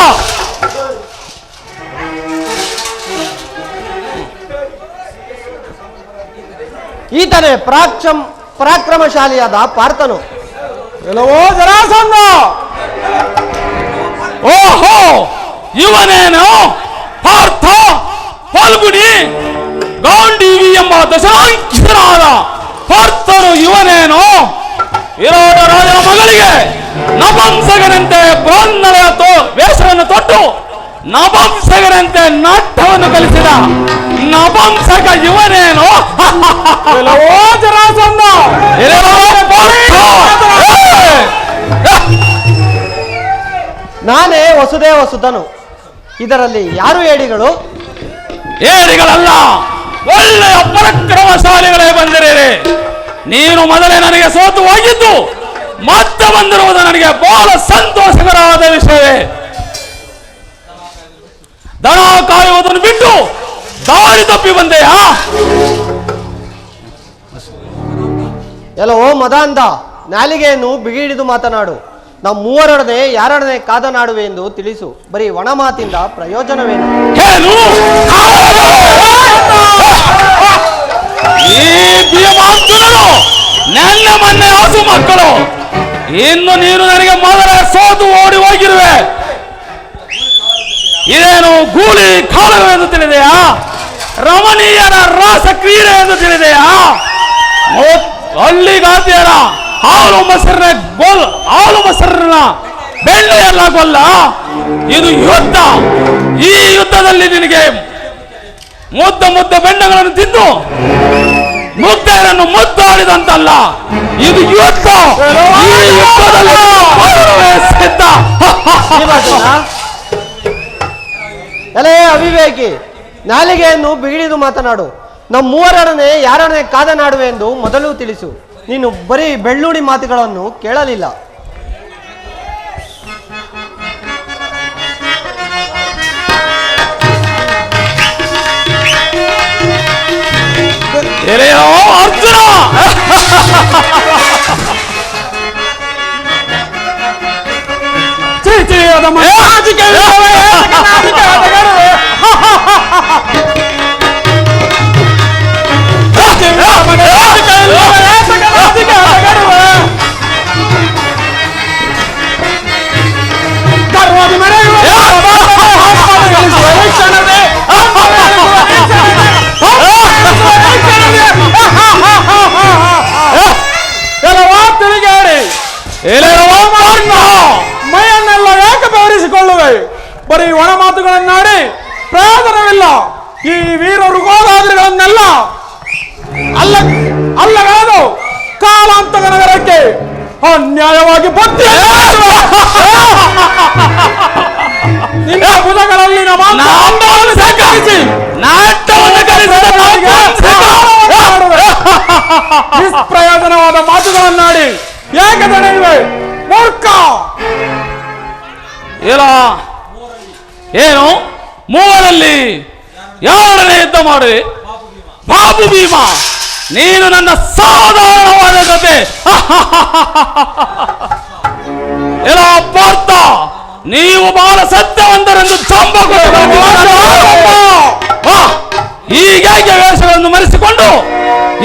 ಈತನೇ ಪರಾಕ್ರಮಶಾಲಿಯಾದ ಪಾರ್ಥನು. ಎಲ್ಲವೋ ಜರಾಸಂಧ. ಓಹೋ, ಇವನೇನು ಪಾರ್ಥ ಫಲ್ಗುಣಿ ಗಾಂಡೀವಿ ಎಂಬ ದಶಾಂಕಿತನಾದ ಪಾರ್ಥನು ಇವನೇನು? ವಿರಾಟ ರಾಜನ ಮಗಳಿಗೆ ನಪಂಸಕನಂತೆ ಬ್ರಾಹ್ಮಣರ ವೇಷವನ್ನು ತೊಟ್ಟು ನಪಂಸಕನಂತೆ ನಾಟ್ಯವನ್ನು ಕಲಿಸಿದ ನಪಂಸಕ ಇವನೇನು? ಎಲ್ಲವೋ ಜರಾಸಂಧ. ನಾನೇ ವಸುದೇವ ಸುತನು. ಇದರಲ್ಲಿ ಯಾರು ಏಡಿಗಳು? ಏಡಿಗಳಲ್ಲ, ಒಳ್ಳೆಯ ಪರಾಕ್ರಮಶಾಲಿಗಳೇ ಬಂದಿರಿ. ನೀನು ಮೊದಲೇ ನನಗೆ ಸೋತು ಹೋಗಿದ್ದು ಮತ್ತೆ ಬಂದಿರುವುದು ನನಗೆ ಬಹಳ ಸಂತೋಷಕರವಾದ ವಿಷಯವೇ. ದನ ಕಾಯುವುದನ್ನು ಬಿಟ್ಟು ದಾರಿ ತಪ್ಪಿ ಬಂದೆಯಾ? ಎಲ್ಲವೋ ಮದಾಂಧ, ನಾಲಿಗೆಯನ್ನು ಬಿಗಿಹಿಡಿದು ಮಾತನಾಡು. ನಮ್ಮ ಮೂವರೊಡನೆ ಯಾರೊಡನೆ ಕಾದನಾಡುವೆ ಎಂದು ತಿಳಿಸು. ಬರೀ ಒಣ ಮಾತಿಂದ ಪ್ರಯೋಜನವೇನು? ಏನು? ಈ ಭೀಮಾರ್ಜುನರು ನನ್ನ ಮೊನ್ನೆ ಹಸು ಮಕ್ಕಳು. ಇನ್ನು ನೀನು ನನಗೆ ಮೊದಲೇ ಸೋತು ಓಡಿ ಹೋಗಿರುವೆ. ಇದೇನು ಗೂಳಿ ಕಾಲಗಳು ಎಂದು ತಿಳಿದೆಯಾ? ರಮಣೀಯರ ರಾಸ ಕ್ರೀಡೆ ಎಂದು ತಿಳಿದೆಯಾ? ಹಳ್ಳಿಗಾತಿಯರ ಹಾಲು ಮೊಸರಿನ ಬೆಣ್ಣೆ ಎಲ್ಲ ಗೊಲ್ಲ. ಇದು ಯುದ್ಧ. ಈ ಯುದ್ಧದಲ್ಲಿ ನಿನಗೆ ಮುದ್ದ ಬೆಣ್ಣೆಗಳನ್ನು ತಿಂದು ಮುಗ್ಧರನ್ನು ಮುದ್ದಾಡಿದಂತಲ್ಲ, ಇದು ಯುದ್ಧ. ಈ ಯುದ್ಧದಲ್ಲಿ ಸಿದ್ಧ. ಎಲೆ ಅವಿವೇಕಿ, ನಾಲಿಗೆಯನ್ನು ಬಿಗಿಡಿದು ಮಾತನಾಡು. ನಮ್ಮ ಮೂವರೊಡನೆ ಯಾರೊಡನೆ ಕಾದನಾಡುವೆ ಎಂದು ಮೊದಲು ತಿಳಿಸು. ನೀನು ಬರೀ ಬೆಳ್ಳುಡಿ ಮಾತುಗಳನ್ನು ಕೇಳಲಿಲ್ಲ. ಅರ್ಜುನ, ಮೈಯನ್ನೆಲ್ಲ ಯಾಕೆ ಬೆವರಿಸಿಕೊಳ್ಳುವೆ? ಬರೀ ಒಣ ಮಾತುಗಳನ್ನಾಡಿ ಪ್ರಯೋಜನವಿಲ್ಲ. ಈ ವೀರ ಋಗೋದಾದ್ರಿಗಳನ್ನೆಲ್ಲ ಅಲ್ಲಗಳೆದು ಕಾಲಾಂತಕ ನಗರಕ್ಕೆ ಅನ್ಯಾಯವಾಗಿ ಬತ್ತಿ ನಿನ್ನ ಭುಜಗಳಲ್ಲಿ ನಿಷ್ಪ್ರಯೋಜನವಾದ ಮಾತುಗಳನ್ನಾಡಿ ಯಾಕೆ ತಡೆಯುವೆ ಮೂರ್ಖ? ಏನು ಮೂವರಲ್ಲಿ ಯಾರೊಡನೆ ಯುದ್ಧ ಮಾಡಿ? ಬಾಬು ಭೀಮ, ನೀನು ನನ್ನ ಸಾಧಾರಣವಾದ ಜೊತೆ. ಎಲ್ಲ ಪಾರ್ಥ, ನೀವು ಬಹಳ ಸತ್ಯವಂತರೆಂದು ಚಂಬ ಹೀಗಾಗಿ ವೇಷಗಳನ್ನು ಮರೆಸಿಕೊಂಡು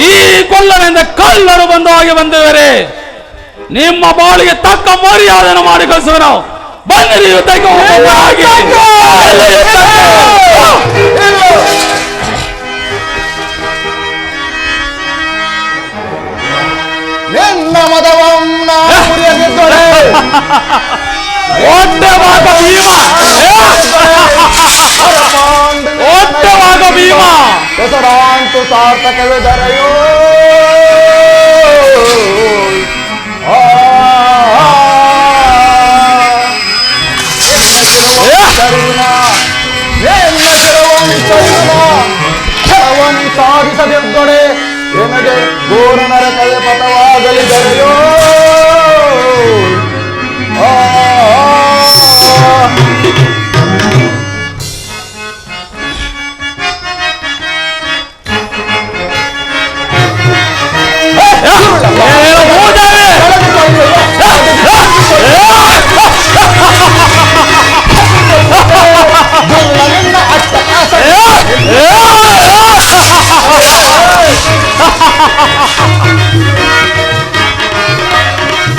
ಈ ಕೊಲ್ಲನೆಂದ ಕಳ್ಳರು ಬಂದ ಹಾಗೆ ಬಂದಿದ್ದಾರೆ. ನಿಮ್ಮ ಬಾಳಿಗೆ ತಕ್ಕ ಮರ್ಯಾದೆಯನ್ನು ಮಾಡಿ ಕಳಿಸುವ ನಾವು ಬನ್ನಿರಿ ಯುದ್ಧಕ್ಕೆ ಹೋಗೋಣ. ನಿನ್ನ ಮದವನ್ನ ಮುರಿಯದಿದ್ದರೆ ಒಟ್ಟೆವಾಗ ಭೀಮ, ಒಟ್ಟೆವಾಗ ಭೀಮ ಹೆಸರಾಂತು ಸಾರ್ಥಕವಿದರೆಯೋ ಸಾಧಿಸದಿದ್ದೊಡೆ ಎನಗೆ ಘೋರ ನರಕದ ಪಥವಾಗಲಿದರೆಯೋ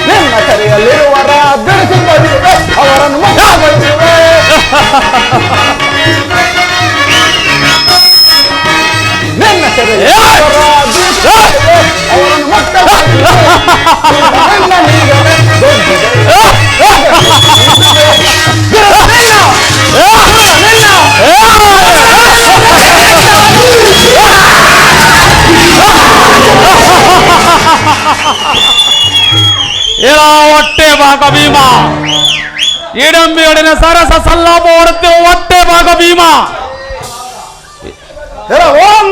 ನಿನ್ನ ಕರೆಯಲ್ಲಿರುವರ ಬಿಡಿಸುತ್ತವೆ ಅವರನ್ನು ಮುಕ್ತಗೊಳಿಸುವೆ. ನಿನ್ನ ಕರೆಯಲ್ಲಿರುವರ ಬಿಡಿಸುತ್ತವೆ ಅವರನ್ನು ಮುಕ್ತಗೊಳಿಸುವೆ. ನಿನ್ನ ನೀಗನೆ ಇಲ್ಲ ಹೊಟ್ಟೆ ಭಾಗ ಭೀಮ, ಇಡಂಬಿಯೊಡನೆ ಸರಸ ಸಲ್ಲಾಪ ಹೊಡುತ್ತಿರುವ ಹೊಟ್ಟೆ ಭಾಗ ಭೀಮ.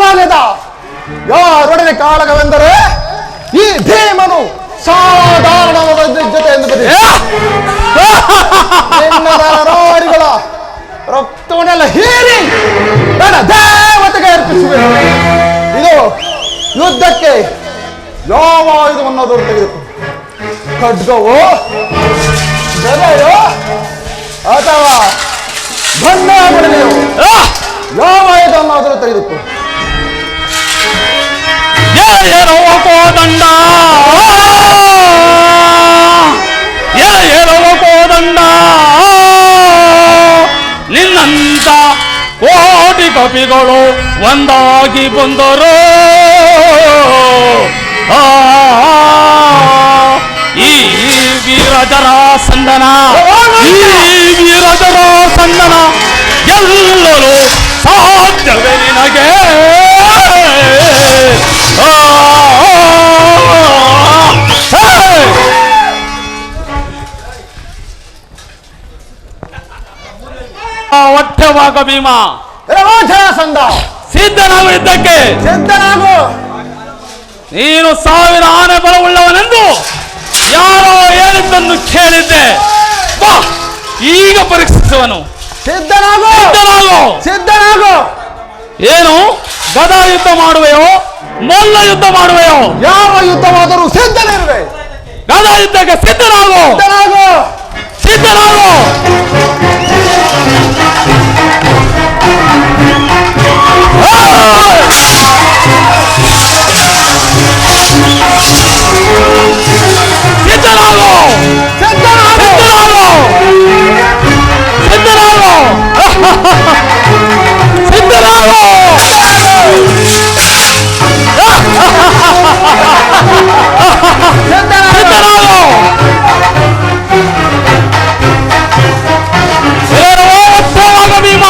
ಮಾನ್ಯದ ಯಾರೊಡನೆ ಕಾಳಗವೆಂದರೆ ಈ ಭೀಮನು ಸಾಧಾರಣವಾದ ಜೊತೆ ಎಂದು ನಾಡಿಗಳ ರಕ್ತವನ್ನೆಲ್ಲ ಹೀರಿ ನನ್ನ ದೇವತೆಗೆ ಅರ್ಪಿಸುವೆ. ಇದು ಯುದ್ಧಕ್ಕೆ ಯಾವ ಆಯುಧವನ್ನಾದರೂ ತೆಗೆದುಕೊ, ಖಡ್ಗವೋ ಗದೆಯೋ ಅಥವಾ ಭಂಡಾಮಣಿಯೋ ಯಾವ ಆಯುಧವನ್ನಾದರೂ ತೆಗೆದುಕೊ. ಏರೋ ಕೋದಂಡ, ಏರೋ ಕೋದಂಡ, ನಿನ್ನಂತ ಕೋಟಿ ಕಪಿಗಳು ಒಂದಾಗಿ ಬಂದರು. ಈ ವೀರಜರ ಸಂದನ, ಈ ವೀರಜರ ಸಂದನ ಗೆಲ್ಲಲು ಸಾಧ್ಯವೇ ನಿನಗೆ? ಹೊಟ್ಟೆವಾಗ ಭೀಮ, ಸಂದ ಸಿದ್ಧನಾಗು, ಯುದ್ಧಕ್ಕೆ ಸಿದ್ಧನಾಗು. ನೀನು 1000 ಆನೆ ಬಲವುಳ್ಳವನೆಂದು ಯಾರೋ ಹೇಳಿದ್ದನ್ನು ಕೇಳಿದ್ದೆ. ಬಾ, ಈಗ ಪರೀಕ್ಷಿಸುವನು. ಸಿದ್ಧನಾಗು, ಸಿದ್ಧನಾಗು, ಸಿದ್ಧನಾಗು. ಏನು ಗದಾ ಯುದ್ಧ ಮಾಡುವೆಯೋ, ಮಲ್ಲ ಯುದ್ಧ ಮಾಡುವೆಯೋ? ಯಾವ ಯುದ್ಧವಾದರೂ ಸಿದ್ಧನಿರುವೆ. ಗದಾ ಯುದ್ಧಕ್ಕೆ ಸಿದ್ಧನಾಗು, ಸಿದ್ಧನಾಗು, ಸಿದ್ಧನಾಗು. ಸಿದ್ಧನಾಗು, ಸಿದ್ಧನಾಗು, ಸಿದ್ಧನಾಗು, ಸಿದ್ಧನಾಗು, ಸಿದ್ಧನಾಗು. ಸಿದ್ಧನಾಗು. ಭೀಮ,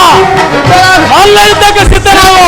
ಮಲ್ಲ ಯುದ್ಧಕ್ಕೆ ಸಿದ್ಧನಾಗು.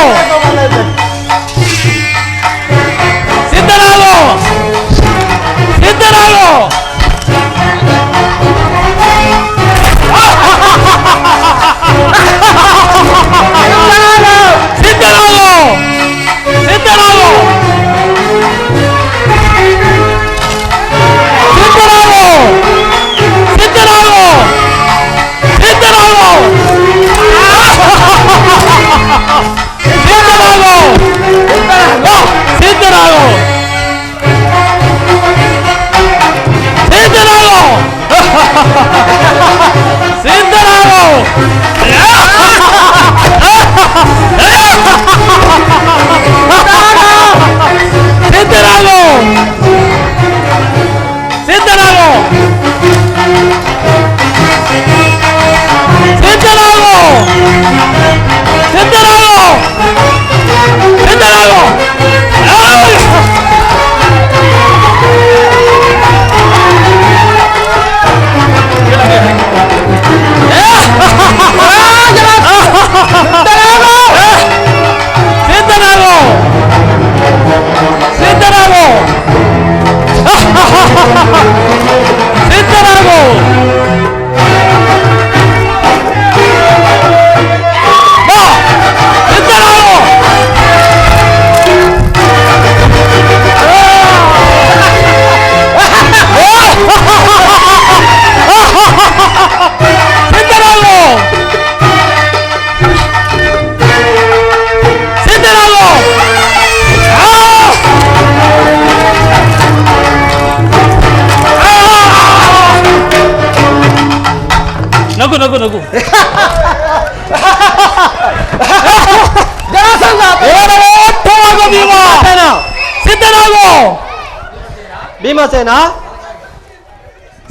ಭೀಮಸೇನ,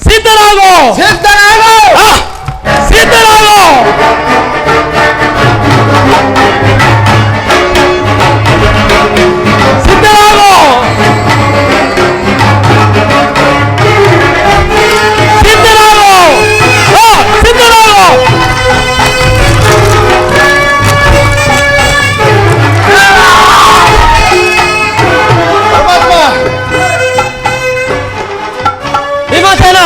ಸಿದ್ಧರಾಗೋ ಸಿದ್ಧನಾಗು. ಸಿದ್ಧರಾಗೋ ಸಿದ್ಧರಾಗೋ ಸಿದ್ಧರಾಗೋ ಸಿದ್ಧರಾಗೋ. ಪರಮಾತ್ಮ, ಭೀಮಸೇನ,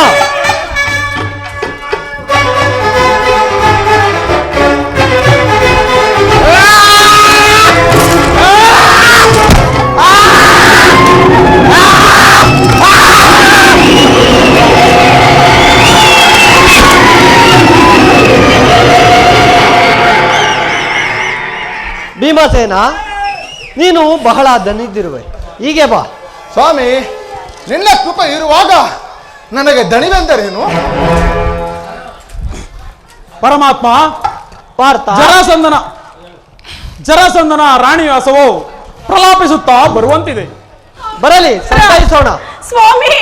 ಭೀಮಸೇನ, ನೀನು ಬಹಳ ದಣಿದಿರುವೆ, ಹೀಗೆ ಬಾ. ಸ್ವಾಮಿ, ನಿನ್ನ ಕೃಪೆ ಇರುವಾಗ ನನಗೆ ದಣಿವೆಂದರೇನು? ಪರಮಾತ್ಮ, ಪಾರ್ಥ, ಜರಾಸಂದನ ರಾಣಿವಾಸವು ಪ್ರಲಾಪಿಸುತ್ತಾ ಬರುವಂತಿದೆ. ಬರಲಿ, ಸಂತೈಸೋಣ. ಸ್ವಾಮಿ,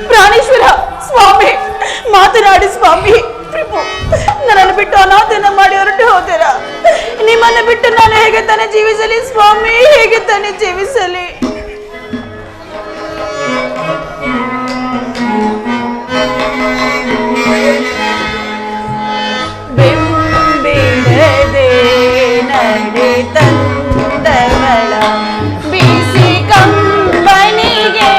ಪ್ರಾಣೇಶ್ವರ ಸ್ವಾಮಿ, ಮಾತನಾಡಿ ಸ್ವಾಮಿ. ಪ್ರಭು, ನನ್ನನ್ನು ಬಿಟ್ಟು ಅನಾಥನ ಮಾಡಿ ಹೊರಟು ಹೋದರ, ನಿಮ್ಮನ್ನು ಬಿಟ್ಟು ನಾನು ಹೇಗೆ ತಾನೇ ಜೀವಿಸಲಿ ಸ್ವಾಮಿ, ಹೇಗೆ ತಾನೇ ಜೀವಿಸಲಿ? ಬೆಂಬಿಡದೆ ನಡೆ ತಂದವಳ ಬಿಸಿ ಕಂಬನಿಗೆ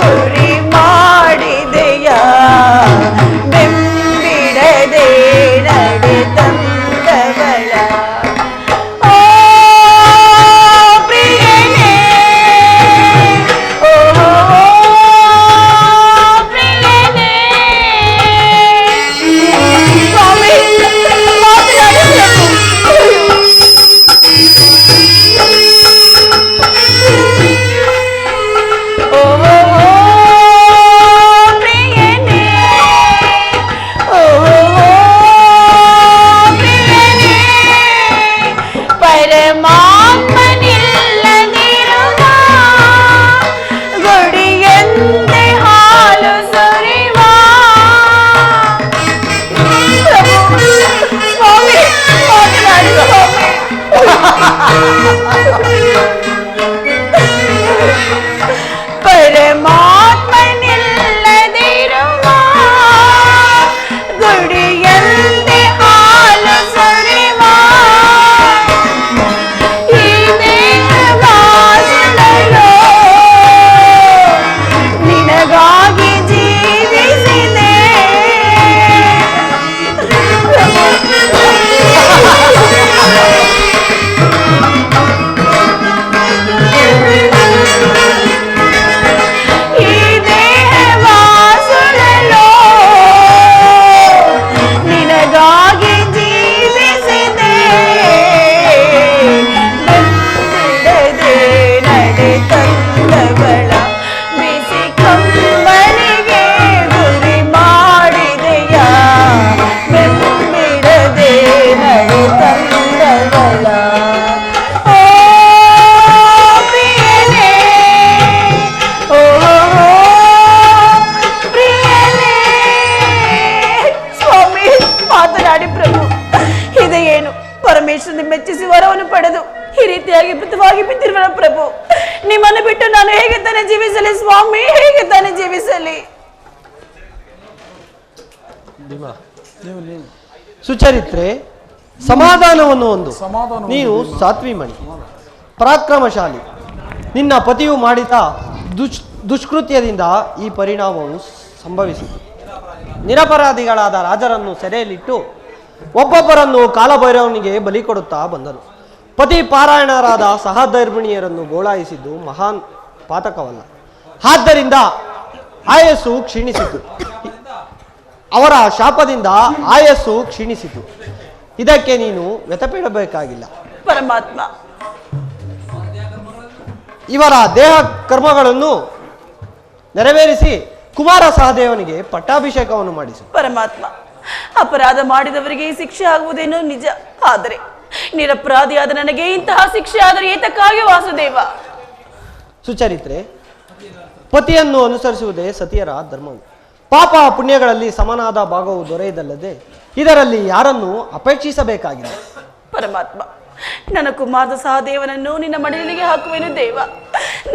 ಗುರಿ ಮಾಡಿದೆಯ. ಬೆಂಬಿಡದೆ ನಡೆ ತಂದವಳ ಓ ಪ್ರಿಯನೇ, ಓ ಪ್ರಿಯನೇ. ಸ್ವಾಮಿ, ಮಾತನಾಡಿ ಪ್ರಭು. ಓ ಪ್ರಿಯನೇ, ಓ ಪ್ರಿಯನೇ. ಪರಮಾತ್ಮನಿಲ್ಲದಿರುವ ಗುಡಿಯಂತೆ ಹಾಲು ಸುರಿವ ಪ್ರಭು. ಸ್ವಾಮಿ, ಮಾತನಾಡಿ ಸ್ವಾಮಿ. ಪರಮಾತ್ಮನಿಲ್ಲದಿರುವ ಗುಡಿಯಂತೆ ಹಾಲು ಸುರಿವ ಈ ದೇಹವಾಸುಡಲು ನಿನಗಾಗಿ ಜೀವಿಸಿದೆ. ಈ ದೇಹವಾಸುಡಲು ನಿನಗಾಗಿ ಜೀವಿಸಿದೆ. ಬಿಡದೆ ನಡೆ ತಂದವಳ ಬಿಸಿ ಕಂಬನಿಗೆ ಗುರಿ ಮಾಡಿದೆಯ. ಬಿಡದೆ ನಡೆ ತಂದವಳ ಓ ಪ್ರಿಯನೇ, ಓ ಪ್ರಿಯನೇ. ಸ್ವಾಮಿ, ಮಾತನಾಡಿ ಪ್ರಭು. ಇದೇನು ಪರಮೇಶ್ವರನ ಮೆಚ್ಚಿಸಿ ವರವನ್ನು ಪಡೆದು ಈ ರೀತಿಯಾಗಿ ಮಿತವಾಗಿ ಬಿದ್ದಿರುವನ ಪ್ರಭು. ನಿಮ್ಮನ್ನು ಬಿಟ್ಟು ನಾನು ಹೇಗೆ ತಾನೇ ಜೀವಿಸಲಿ ಸ್ವಾಮಿ, ಹೇಗೆ ತಾನೇ ಜೀವಿಸಲಿ? ಸುಚರಿತ್ರೆ, ಸಮಾಧಾನವನ್ನು ಒಂದು. ನೀನು ಸಾತ್ವಿಮಣಿ, ಪರಾಕ್ರಮಶಾಲಿ. ನಿನ್ನ ಪತಿಯು ಮಾಡಿದ ದುಷ್ಕೃತ್ಯದಿಂದ ಈ ಪರಿಣಾಮವು ಸಂಭವಿಸಿತು. ನಿರಪರಾಧಿಗಳಾದ ರಾಜರನ್ನು ಸೆರೆಯಲ್ಲಿಟ್ಟು ಒಬ್ಬೊಬ್ಬರನ್ನು ಕಾಲಭೈರವನಿಗೆ ಬಲಿ ಕೊಡುತ್ತಾ ಬಂದನು. ಪತಿ ಪಾರಾಯಣರಾದ ಸಹಧರ್ಮಿಣಿಯರನ್ನು ಗೋಳಾಯಿಸಿದ್ದು ಮಹಾನ್ ಪಾತಕವಲ್ಲ. ಆದ್ದರಿಂದ ಆಯಸ್ಸು ಕ್ಷೀಣಿಸಿತು. ಅವರ ಶಾಪದಿಂದ ಆಯಸ್ಸು ಕ್ಷೀಣಿಸಿತು. ಇದಕ್ಕೆ ನೀನು ವ್ಯಥಪಡಬೇಕಾಗಿಲ್ಲ. ಪರಮಾತ್ಮ, ಇವರ ದೇಹ ಕರ್ಮಗಳನ್ನು ನೆರವೇರಿಸಿ ಕುಮಾರ ಸಹದೇವನಿಗೆ ಪಟ್ಟಾಭಿಷೇಕವನ್ನು ಮಾಡಿಸು. ಪರಮಾತ್ಮ, ಅಪರಾಧ ಮಾಡಿದವರಿಗೆ ಈ ಶಿಕ್ಷೆ ಆಗುವುದೇನೋ ನಿಜ. ಆದರೆ ನಿರಪರಾಧಿಯಾದ ನನಗೆ ಇಂತಹ ಶಿಕ್ಷೆ ಆದರೆ ಏತಕ್ಕಾಗಿ ವಾಸುದೇವ? ಸುಚರಿತ್ರೆ, ಪತಿಯನ್ನು ಅನುಸರಿಸುವುದೇ ಸತಿಯರ ಧರ್ಮವು. ಪಾಪ ಪುಣ್ಯಗಳಲ್ಲಿ ಸಮನಾದ ಭಾಗವು ದೊರೆಯದಲ್ಲದೆ ಇದರಲ್ಲಿ ಯಾರನ್ನು ಅಪೇಕ್ಷಿಸಬೇಕಾಗಿದೆ. ಪರಮಾತ್ಮ, ನನ್ನ ಕುಮಾರದ ಸಹದೇವನನ್ನು ನಿನ್ನ ಮಡಿಲಿಗೆ ಹಾಕುವೆನು ದೇವ.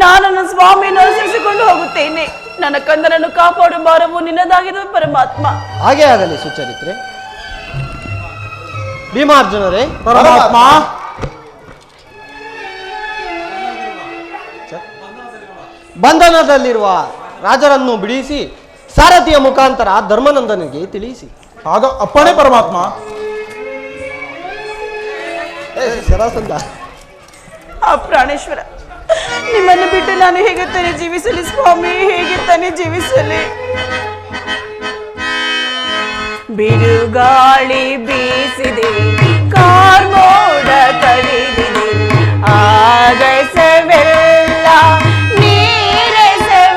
ನಾನು ನನ್ನ ಸ್ವಾಮಿಯನ್ನು ಅನುಸರಿಸಿಕೊಂಡು ಹೋಗುತ್ತೇನೆ. ನನ್ನ ಕಂದನನ್ನು ಕಾಪಾಡುವ ಭಾರವು ನಿನ್ನದಾಗಿರುವ ಪರಮಾತ್ಮ. ಹಾಗೆ ಆಗಲಿ ಸುಚರಿತ್ರೆ. ಭೀಮಾರ್ಜುನರೇ, ಪರಮಾತ್ಮ. ಬಂಧನದಲ್ಲಿರುವ ರಾಜರನ್ನು ಬಿಡಿಸಿ ಸಾರಥಿಯ ಮುಖಾಂತರ ಧರ್ಮನಂದನಿಗೆ ತಿಳಿಸಿ. ಆಗ ಅಪ್ಪಣೆ ಪರಮಾತ್ಮ. ಸರಾಸಂದ ಆ ಪ್ರಾಣೇಶ್ವರ, ನಿಮ್ಮನ್ನು ಬಿಟ್ಟು ನಾನು ಹೇಗೆ ತಾನೇ ಜೀವಿಸಲಿ ಸ್ವಾಮಿ, ಹೇಗೆ ತಾನೇ ಜೀವಿಸಲಿ? ಬಿರುಗಾಳಿ ಬೀಸಿದೆ, ಕಾರ್ಮೋಡ ಕಡಿದಿದೆ, ಆಗಸವೆಲ್ಲ ನೀರೆಸವಾಗಿದೆ.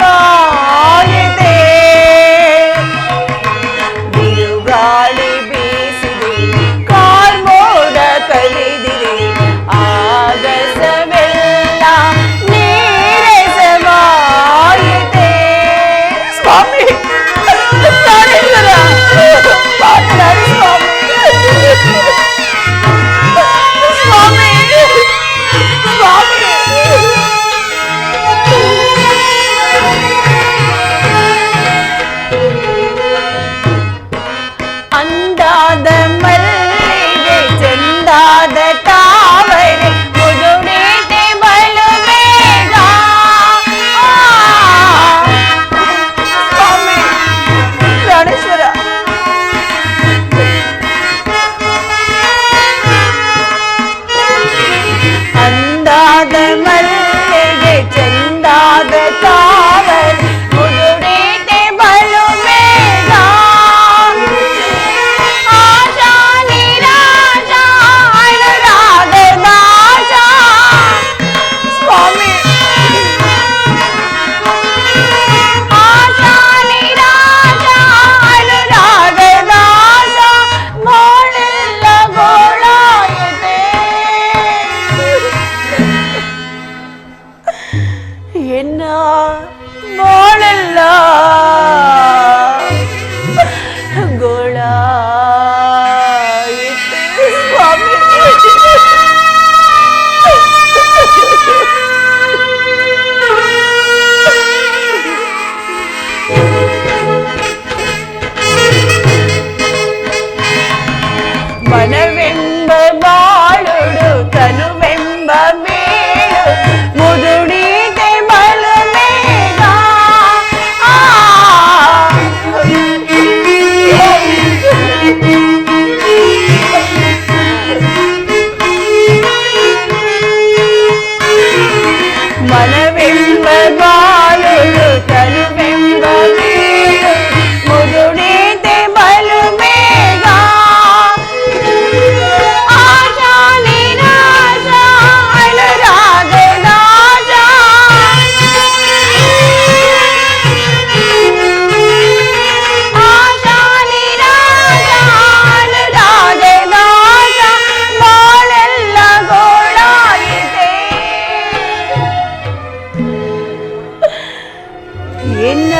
ಬಿರುಗಾಳಿ ಬೀಸಿದೆ, ಕಾರ್ಮೋಡ ಕಡಿದಿದೆ, ಆಗಸವೆಲ್ಲ ನೀರೆಸವಾಗಿದೆ. ಸ್ವಾಮಿ, ಪ್ರಾಣೇಶ್ವರ, ಮಾತನಾಡಿ ಸ್ವಾಮಿ. ಸ್ವಾಮಿ, ಸ್ವಾಮಿ. ಅಂದಾದ ಮಲ್ಲಿಗೆ ಚಂದಾದ ತಾವರೆ ಮುದುಡಿತೆ ಬಲು ಬೇಗ. ಸ್ವಾಮಿ, ಪ್ರಾಣೇಶ್ವರ, ಅಂದಾದ ಮಲ್ಲಿಗೆ ಚಂದಾದ ತಾವರೆ ಮುದುಡಿತೆ ಬಲು ಬೇಗ. ಆಶಾ ನಿರಾಶ ಅನುರಾಗ ನಾಶ. ಸ್ವಾಮಿ, ಆಶಾ ನಿರಾಶ ಅನುರಾಗ ನಾಶ, ಬಾಳೆಲ್ಲ ಗೋಳಾಯಿದೆ. ಎನ್ನ ಬಾಳೆಲ್ಲ ಗೋಳಾಯಿತೆ. ಸ್ವಾಮಿ, ಮನವೆಂಬ ಬಾಳುಡು ತನುವೆಂಬ ಮೇಳು ಮುದುಡಿದೆ ಬಲು ಬೇಗ. ಮನವೆಂಬ ಬಾಳುಡು ತನುವೆಂಬ ಮೇಳು ಮುದುಡಿದೆ ಬಲು ಬೇಗ. ಆಶಾ ನಿರಾಶ ಅನುರಾಗ ನಾಶ. ಆಶಾ ನಿರಾಶ ಅನುರಾಗ ನಾಶ, ಬಾಳೆಲ್ಲ ಗೋಳಾಯಿದೆ. ಎನ್ನ